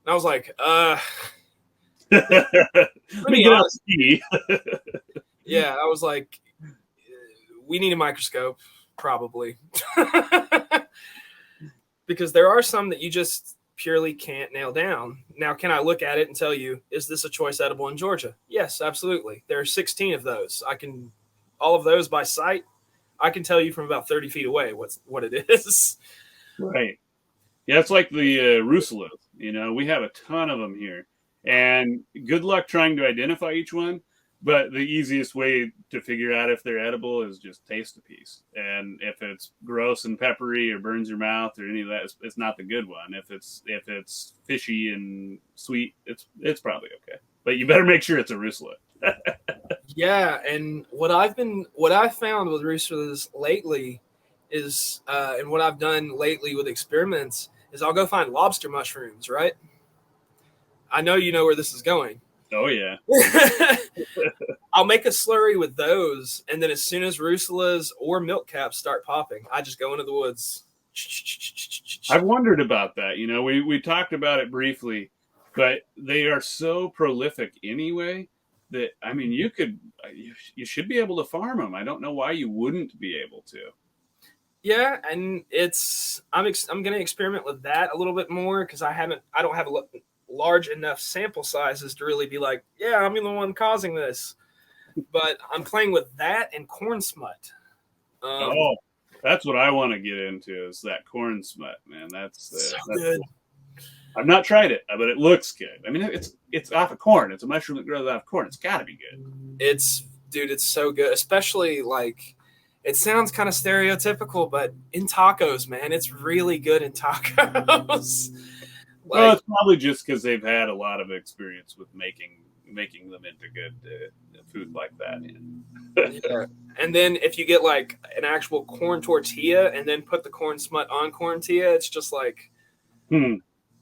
And I was like, Let me get out ski. Yeah, I was like, we need a microscope, probably. Because there are some that you just purely can't nail down. Now, can I look at it and tell you, is this a choice edible in Georgia? Yes, absolutely. There are 16 of those. All of those by sight, I can tell you from about 30 feet away what it is. Right. Yeah, it's like the Russellas. We have a ton of them here. And good luck trying to identify each one. But the easiest way to figure out if they're edible is just taste a piece. And if it's gross and peppery or burns your mouth or any of that, it's not the good one. If it's fishy and sweet, it's probably okay. But you better make sure it's a Russella. Yeah, and what I've found with Russellas lately is, and what I've done lately with experiments is I'll go find lobster mushrooms, right? I know you know where this is going. Oh, yeah. I'll make a slurry with those, and then as soon as Russellas or milk caps start popping, I just go into the woods. I've wondered about that. We talked about it briefly, but they are so prolific anyway that, you should be able to farm them. I don't know why you wouldn't be able to. Yeah, and I'm going to experiment with that a little bit more because I don't have a large enough sample sizes to really be like, yeah, I'm the one causing this. But I'm playing with that and corn smut. That's what I want to get into is that corn smut, man. That's good. I've not tried it, but it looks good. It's off of corn. It's a mushroom that grows off of corn. It's got to be good. It's so good, especially like it sounds kind of stereotypical, but in tacos, man, it's really good in tacos. Well, it's probably just because they've had a lot of experience with making them into good food like that. Yeah. And then if you get like an actual corn tortilla and then put the corn smut on corn tortilla, it's just like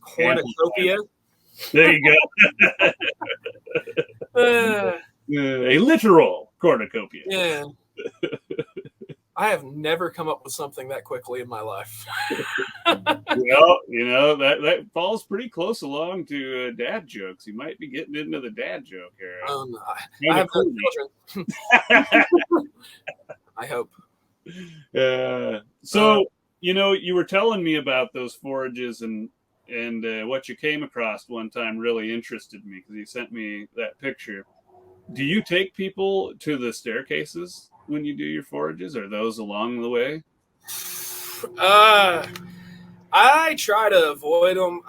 cornucopia. There you go. A literal cornucopia. Yeah. I have never come up with something that quickly in my life. Well, that falls pretty close along to dad jokes. You might be getting into the dad joke era. I have no children. I hope. So You were telling me about those forages and what you came across one time really interested me because you sent me that picture. Do you take people to the staircases when you do your forages? Are those along the way? Uh, I try to avoid them.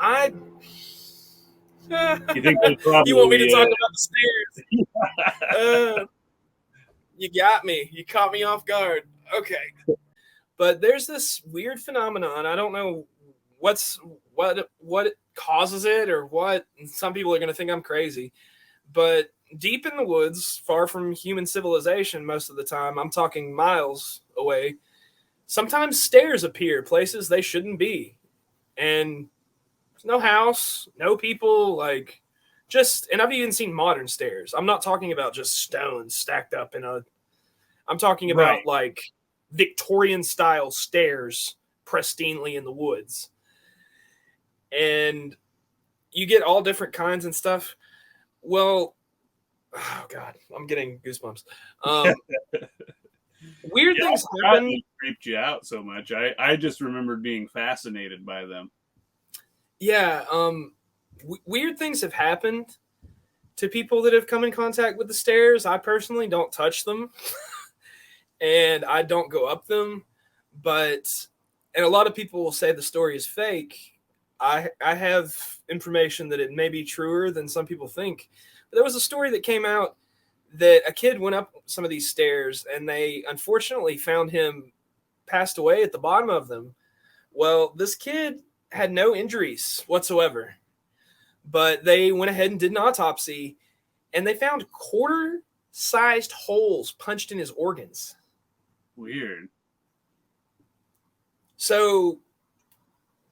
You think they You want me to probably? talk about the stairs? Uh, you got me. You caught me off guard. Okay, but there's this weird phenomenon. I don't know what causes it or what. Some people are going to think I'm crazy, but deep in the woods, far from human civilization, most of the time, I'm talking miles away. Sometimes stairs appear places they shouldn't be, and there's no house, no people, like just. And I've even seen modern stairs. I'm not talking about just stones stacked up in a. I'm talking Right. about like Victorian style stairs pristinely in the woods, and you get all different kinds and stuff. Well, oh god, I'm getting goosebumps. Weird Yeah, things I happen. they creeped you out so much. I just remembered being fascinated by them. Yeah, weird things have happened to people that have come in contact with the stairs. I personally don't touch them and I don't go up them, but and a lot of people will say the story is fake. I have information that it may be truer than some people think. But there was a story that came out that a kid went up some of these stairs and they unfortunately found him passed away at the bottom of them. Well, this kid had no injuries whatsoever, but they went ahead and did an autopsy and they found quarter sized holes punched in his organs. Weird. So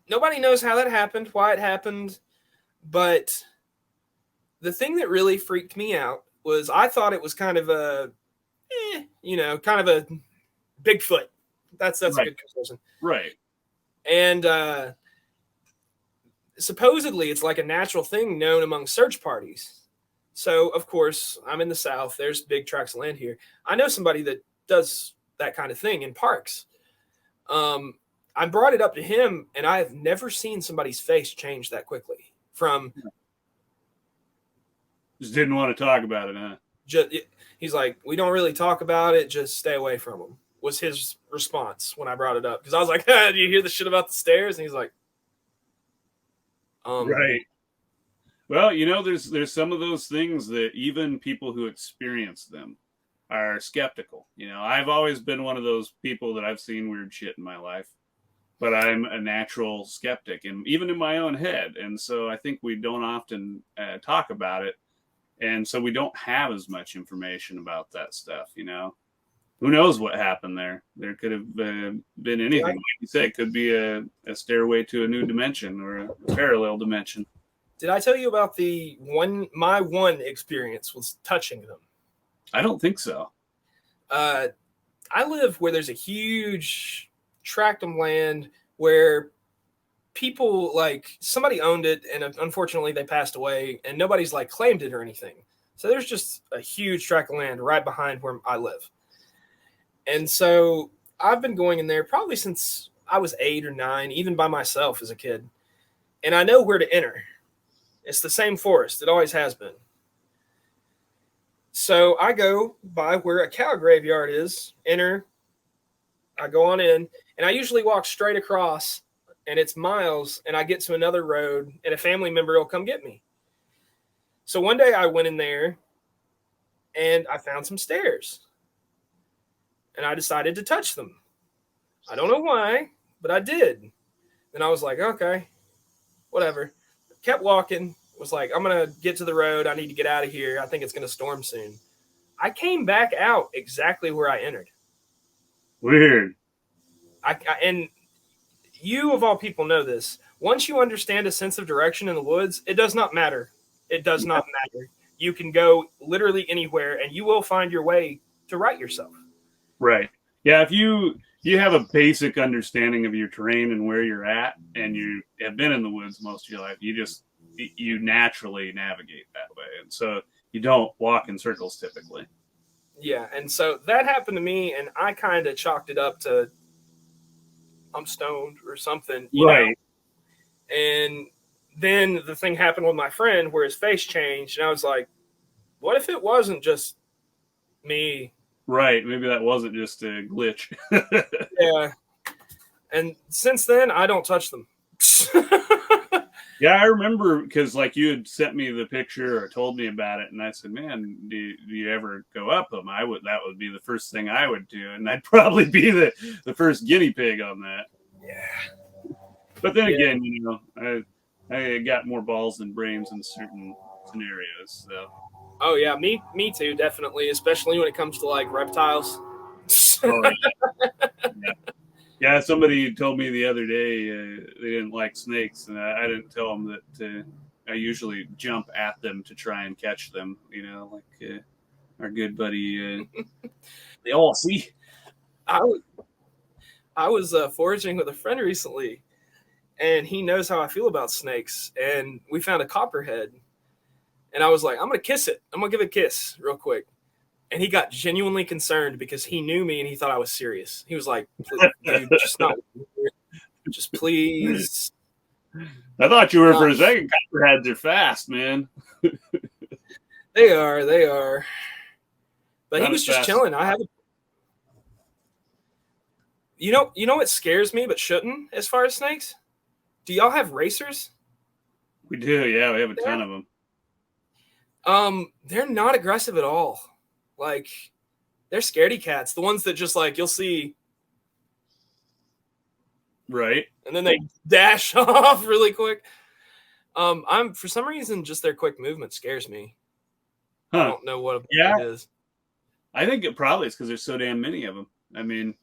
nobody knows how that happened, why it happened, but the thing that really freaked me out was I thought it was kind of a, kind of a Bigfoot. That's a Right. good comparison. Right. And supposedly it's like a natural thing known among search parties. So of course I'm in the South. There's big tracts of land here. I know somebody that does that kind of thing in parks. I brought it up to him, and I have never seen somebody's face change that quickly. From Just didn't want to talk about it, huh? he's like, we don't really talk about it. Just stay away from them. Was his response when I brought it up because I was like, do you hear the shit about the stairs? And he's like, Right. Well, there's some of those things that even people who experience them are skeptical. I've always been one of those people that I've seen weird shit in my life, but I'm a natural skeptic, and even in my own head. And so I think we don't often talk about it, and so we don't have as much information about that stuff. Who knows what happened there? There could have been anything. Yeah. Like you say, it could be a stairway to a new dimension or a parallel dimension. Did I tell you about my one experience was touching them? I don't think so. I live where there's a huge tract of land where people like somebody owned it and unfortunately they passed away and nobody's like claimed it or anything. So there's just a huge tract of land right behind where I live. And so I've been going in there probably since I was 8 or 9, even by myself as a kid. And I know where to enter. It's the same forest. It always has been. So I go by where a cow graveyard is, enter, I go on in, and I usually walk straight across, and it's miles, and I get to another road, and a family member will come get me. So one day I went in there, and I found some stairs, and I decided to touch them. I don't know why, but I did. And I was like, okay, whatever. Kept walking, was like, I'm going to get to the road. I need to get out of here. I think it's going to storm soon. I came back out exactly where I entered. Weird. And you, of all people, know this. Once you understand a sense of direction in the woods, it does not matter. It does not matter. You can go literally anywhere, and you will find your way to right yourself. Right. Yeah, if you have a basic understanding of your terrain and where you're at, and you have been in the woods most of your life, you naturally navigate that way, and so you don't walk in circles typically. Yeah, and so that happened to me, and I kind of chalked it up to I'm stoned or something, Right. And then the thing happened with my friend where his face changed, and I was like, what if it wasn't just me? Right. Maybe that wasn't just a glitch. Yeah. And since then, I don't touch them. Yeah, I remember because like you had sent me the picture or told me about it, and I said, "Man, do you ever go up them?" I would. That would be the first thing I would do, and I'd probably be the first guinea pig on that. Yeah. But then Yeah. again, I got more balls than brains in certain scenarios. So. Oh yeah, me too, definitely, especially when it comes to like reptiles. Oh yeah. Yeah, somebody told me the other day they didn't like snakes, and I didn't tell them that I usually jump at them to try and catch them. Like our good buddy. Oh, see, I I was foraging with a friend recently, and he knows how I feel about snakes, and we found a copperhead, and I was like, I'm gonna kiss it. I'm gonna give it a kiss real quick. And he got genuinely concerned because he knew me and he thought I was serious. He was like, dude, just not, just please. I thought you were for a second. Copperheads are fast, man. They are. But Not he was as just fast. chilling. You know what scares me but shouldn't as far as snakes? Do y'all have racers? We do, yeah. We have a ton of them. They're not aggressive at all. Like, they're scaredy cats. The ones that just like you'll see, right, and then they dash off really quick. I'm for some reason just their quick movement scares me. huh? I don't know what Yeah, it is. I think it probably is because there's so damn many of them. I mean,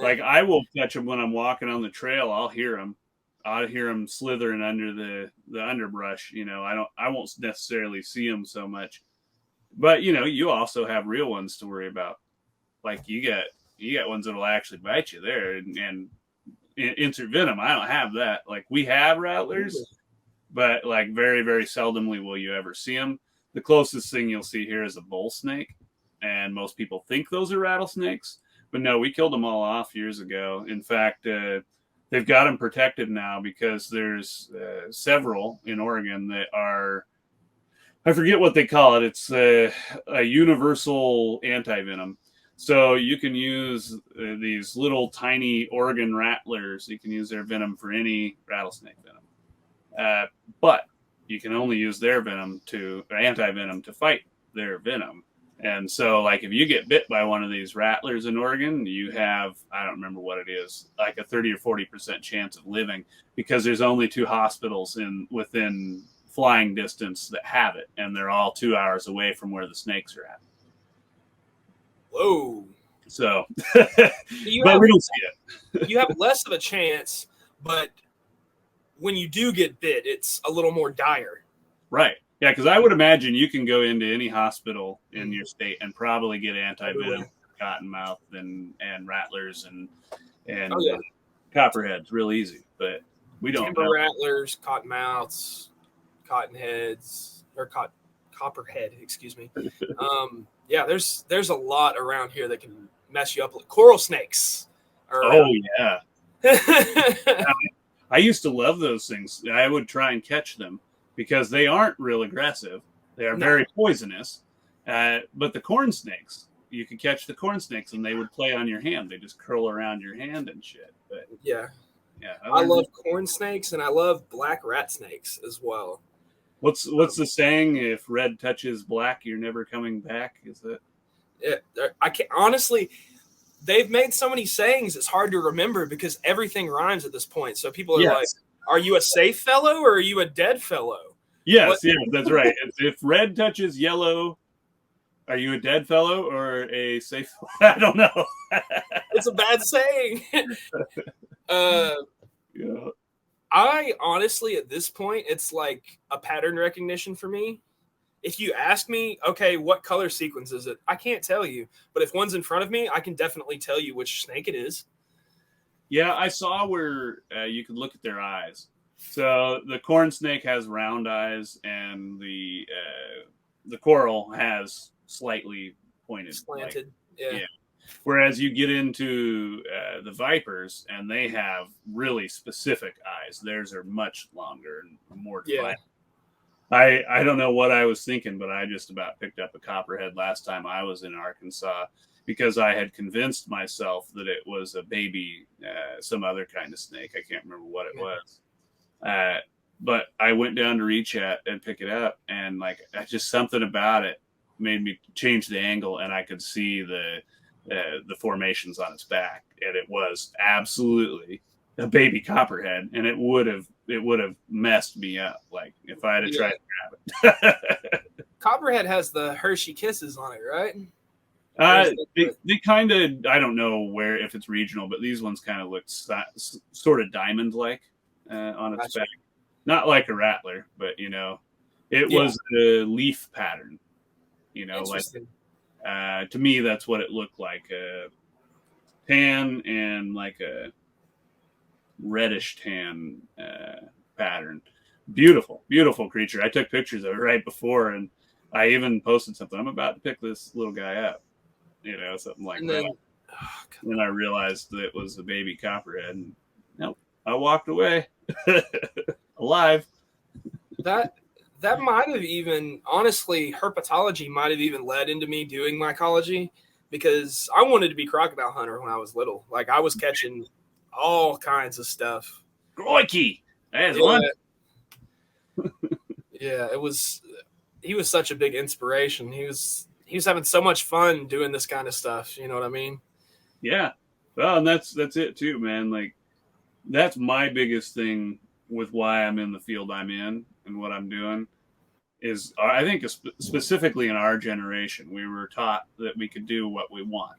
like I will catch them when I'm walking on the trail. I'll hear them. I'll hear them slithering under the underbrush. I won't necessarily see them so much, but you also have real ones to worry about. Like you get ones that'll actually bite you there and insert venom. I don't have that. Like we have rattlers, but like very very seldomly will you ever see them. The closest thing you'll see here is a bull snake, and most people think those are rattlesnakes, but no, we killed them all off years ago. In fact, they've got them protected now because there's several in Oregon that are, I forget what they call it. It's a universal anti-venom. So you can use these little tiny Oregon rattlers. You can use their venom for any rattlesnake venom. But you can only use their venom or anti-venom to fight their venom. And so, like, if you get bit by one of these rattlers in Oregon, you have, I don't remember what it is, like a 30 or 40% chance of living because there's only 2 hospitals within flying distance that have it, and they're all 2 hours away from where the snakes are at. Whoa. So, but we don't see it. You have less of a chance, but when you do get bit, it's a little more dire. Right. Yeah, because I would imagine you can go into any hospital in your state and probably get anti-venom, cottonmouth, and rattlers and copperheads real easy. But we don't Timber know. Rattlers, cottonmouths, cottonheads, or copperhead, excuse me. Yeah, there's a lot around here that can mess you up. Coral snakes. Oh yeah. I used to love those things. I would try and catch them because they aren't real aggressive. They are very poisonous. But the corn snakes, you could catch the corn snakes and they would play on your hand. They just curl around your hand and shit. But yeah. I love corn snakes and I love black rat snakes as well. What's the saying? If red touches black, you're never coming back. Is that? Yeah, I can't honestly. They've made so many sayings; it's hard to remember because everything rhymes at this point. So people are like, "Are you a safe fellow or are you a dead fellow?" Yes, that's right. If red touches yellow, are you a dead fellow or a safe? I don't know. It's a bad saying. Yeah. I honestly, at this point, it's like a pattern recognition for me. If you ask me, okay, what color sequence is it? I can't tell you. But if one's in front of me, I can definitely tell you which snake it is. Yeah, I saw where you could look at their eyes. So the corn snake has round eyes, and the coral has slightly pointed, slanted. Yeah. Whereas you get into the vipers, and they have really specific eyes. Theirs are much longer and more Yeah. defined. I don't know what I was thinking, but I just about picked up a copperhead last time I was in Arkansas because I had convinced myself that it was a baby, some other kind of snake. I can't remember what it was. Uh, but I went down to reach at and pick it up, and like just something about it made me change the angle, and I could see the formations on its back, and it was absolutely a baby copperhead, and it would have messed me up like if I had Yeah. tried to grab it. Copperhead has the Hershey Kisses on it, right? They kind of, I don't know where, if it's regional, but these ones kind of look sort of diamond like on its Gotcha. back. Not like a rattler, but it Yeah. was a leaf pattern. Like Interesting. to me, that's what it looked like: tan and like a reddish tan pattern. Beautiful, beautiful creature. I took pictures of it right before, and I even posted something. I'm about to pick this little guy up, something like And that. then Then I realized that it was a baby copperhead, and nope, I walked away alive. that might have even, honestly, herpetology might have even led into me doing mycology, because I wanted to be crocodile hunter when I was little. Like, I was catching all kinds of stuff. Groikey, that's Yeah, one. yeah, he was such a big inspiration. He was having so much fun doing this kind of stuff. You know what I mean? Yeah. Well, and that's it too, man. Like that's my biggest thing with why I'm in the field I'm in and what I'm doing is I think specifically in our generation, we were taught that we could do what we want.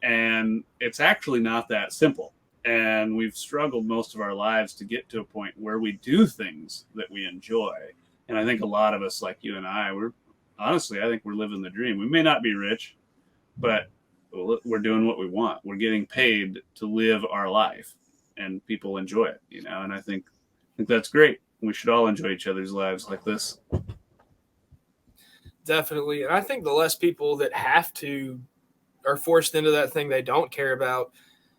And it's actually not that simple. And we've struggled most of our lives to get to a point where we do things that we enjoy. And I think a lot of us, like you and I, honestly, I think we're living the dream. We may not be rich, but we're doing what we want. We're getting paid to live our life, and people enjoy it, And I think that's great. We should all enjoy each other's lives like this. Definitely. And I think the less people that have to are forced into that thing they don't care about,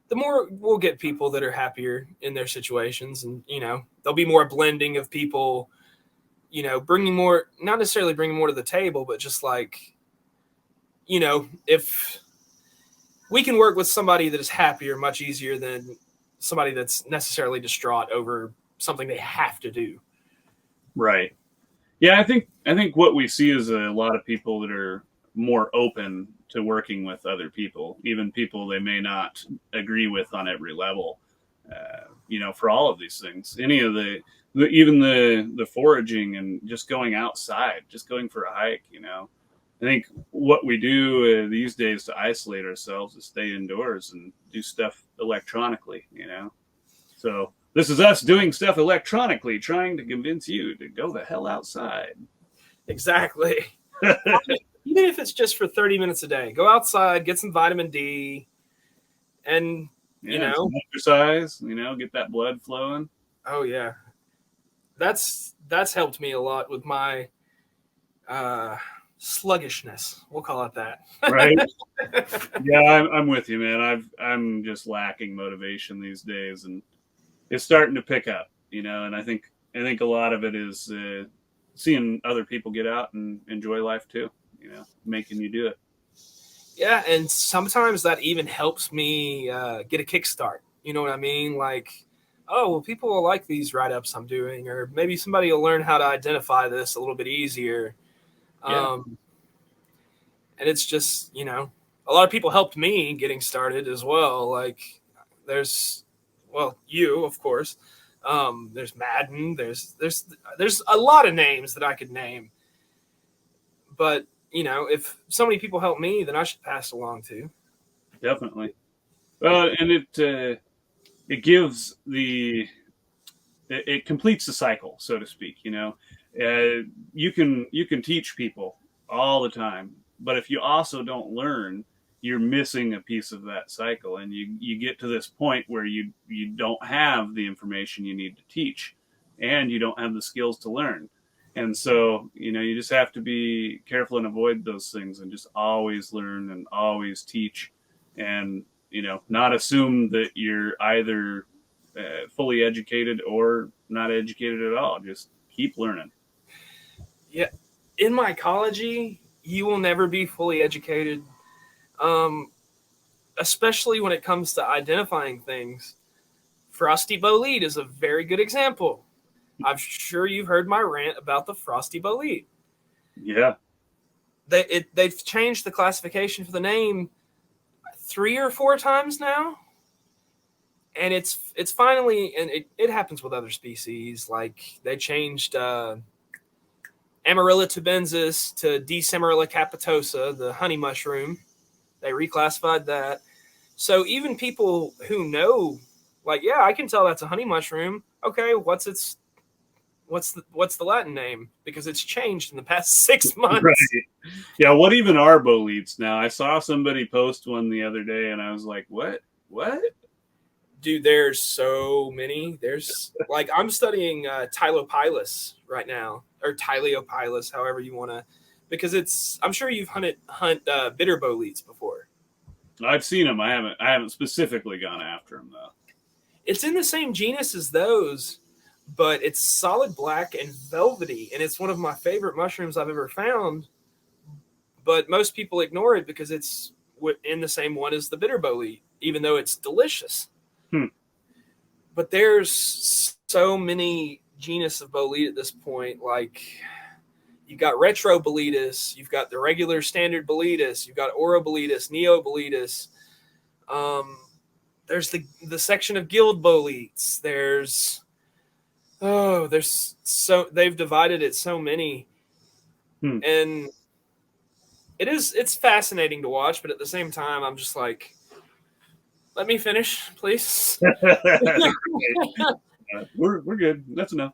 the more we'll get people that are happier in their situations. And, there'll be more blending of people, bringing more, not necessarily bringing more to the table, but just like, if we can work with somebody that is happier much easier than somebody that's necessarily distraught over something they have to do. Right. Yeah, I think what we see is a lot of people that are more open to working with other people, even people they may not agree with on every level. For all of these things, any of even the foraging and just going outside, just going for a hike. I think what we do these days to isolate ourselves is stay indoors and do stuff electronically. So this is us doing stuff electronically, trying to convince you to go the hell outside. Exactly. Even if it's just for 30 minutes a day, go outside, get some vitamin D, and some exercise. Get that blood flowing. Oh yeah, that's helped me a lot with my sluggishness. We'll call it that. Right. Yeah, I'm with you, man. I'm just lacking motivation these days, and it's starting to pick up. And I think a lot of it is seeing other people get out and enjoy life too. Making you do it. Yeah, and sometimes that even helps me get a kickstart. You know what I mean? Like, oh, well, people will like these write-ups I'm doing, or maybe somebody will learn how to identify this a little bit easier. Yeah. And it's just, a lot of people helped me getting started as well. Like, there's, well, you, of course. There's Madden. There's a lot of names that I could name. But, if so many people help me, then I should pass along too. Definitely. Well, and it gives it completes the cycle, so to speak. You can teach people all the time, but if you also don't learn, you're missing a piece of that cycle, and you get to this point where you don't have the information you need to teach, and you don't have the skills to learn. And so, you just have to be careful and avoid those things and just always learn and always teach. and not assume that you're either fully educated or not educated at all. Just keep learning. Yeah, in mycology, you will never be fully educated, um, especially when it comes to identifying things. Frosty bolete is a very good example. I'm sure you've heard my rant about the frosty bolete. Yeah. They've changed the classification for the name 3 or 4 times now, and it's finally, and it happens with other species. Like they changed Amarilla tubensis to Desamarilla capitosa, the honey mushroom. They reclassified that. So even people who know, like, yeah, I can tell that's a honey mushroom. Okay, what's the Latin name? Because it's changed in the past 6 months. Right. Yeah. What even are boletes now? I saw somebody post one the other day, and I was like, "What? What?" Dude, there's so many. There's like I'm studying Tylopilus right now, or Tyleopilus, however you want to, because it's. I'm sure you've hunt bitter boletes before. I've seen them. I haven't specifically gone after them though. It's in the same genus as those, but it's solid black and velvety, and it's one of my favorite mushrooms I've ever found. But most people ignore it because it's in the same one as the bitter bolete, even though it's delicious. Hmm. But there's so many genus of bolete at this point. Like you've got retro boletus, you've got the regular standard boletus, you've got oro boletus, neo boletus. There's the section of guild boletes. There's so they've divided it so many, and it's fascinating to watch. But at the same time, I'm just like, let me finish, please. We're good. That's enough.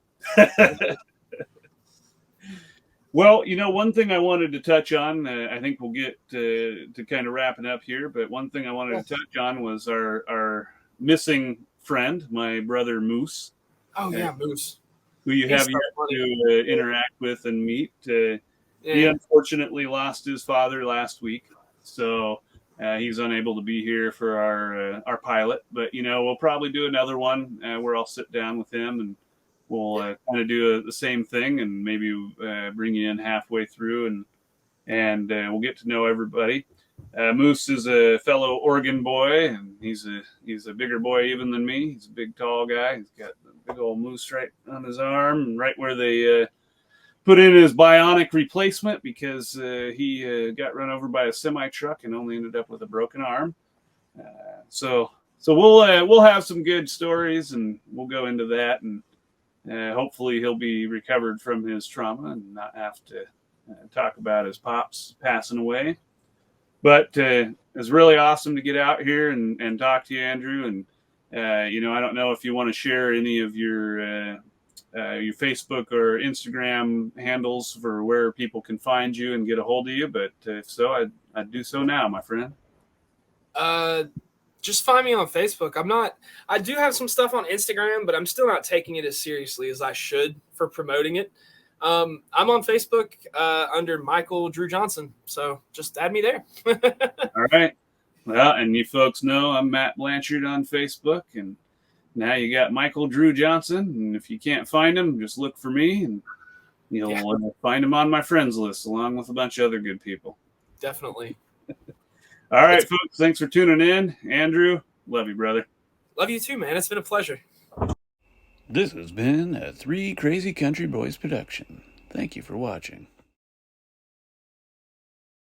Well, one thing I wanted to touch on, I think we'll get to kind of wrapping up here, but one thing I wanted to touch on was our missing friend, my brother Moose. Oh, yeah, Moose. Who you have yet to interact with and meet. He unfortunately lost his father last week, so he's unable to be here for our pilot. But, we'll probably do another one where I'll sit down with him and we'll kind of do the same thing and maybe bring you in halfway through and we'll get to know everybody. Moose is a fellow Oregon boy, and he's a bigger boy even than me. He's a big, tall guy. He's got a big old moose right on his arm, right where they put in his bionic replacement because he got run over by a semi truck and only ended up with a broken arm. So we'll have some good stories, and we'll go into that, and hopefully he'll be recovered from his trauma and not have to talk about his pops passing away. But it's really awesome to get out here and talk to you, Andrew. And I don't know if you want to share any of your Facebook or Instagram handles for where people can find you and get a hold of you. But if so, I'd do so now, my friend. Just find me on Facebook. I do have some stuff on Instagram, but I'm still not taking it as seriously as I should for promoting it. I'm on Facebook under Michael Drew Johnson, so just add me there. All right. Well, and you folks know I'm Matt Blanchard on Facebook, and now you got Michael Drew Johnson. And if you can't find him, just look for me, and you'll find him on my friends list along with a bunch of other good people. Definitely. All right, folks. Thanks for tuning in. Andrew, love you, brother. Love you too, man. It's been a pleasure. This has been a Three Crazy Country Boys production. Thank you for watching.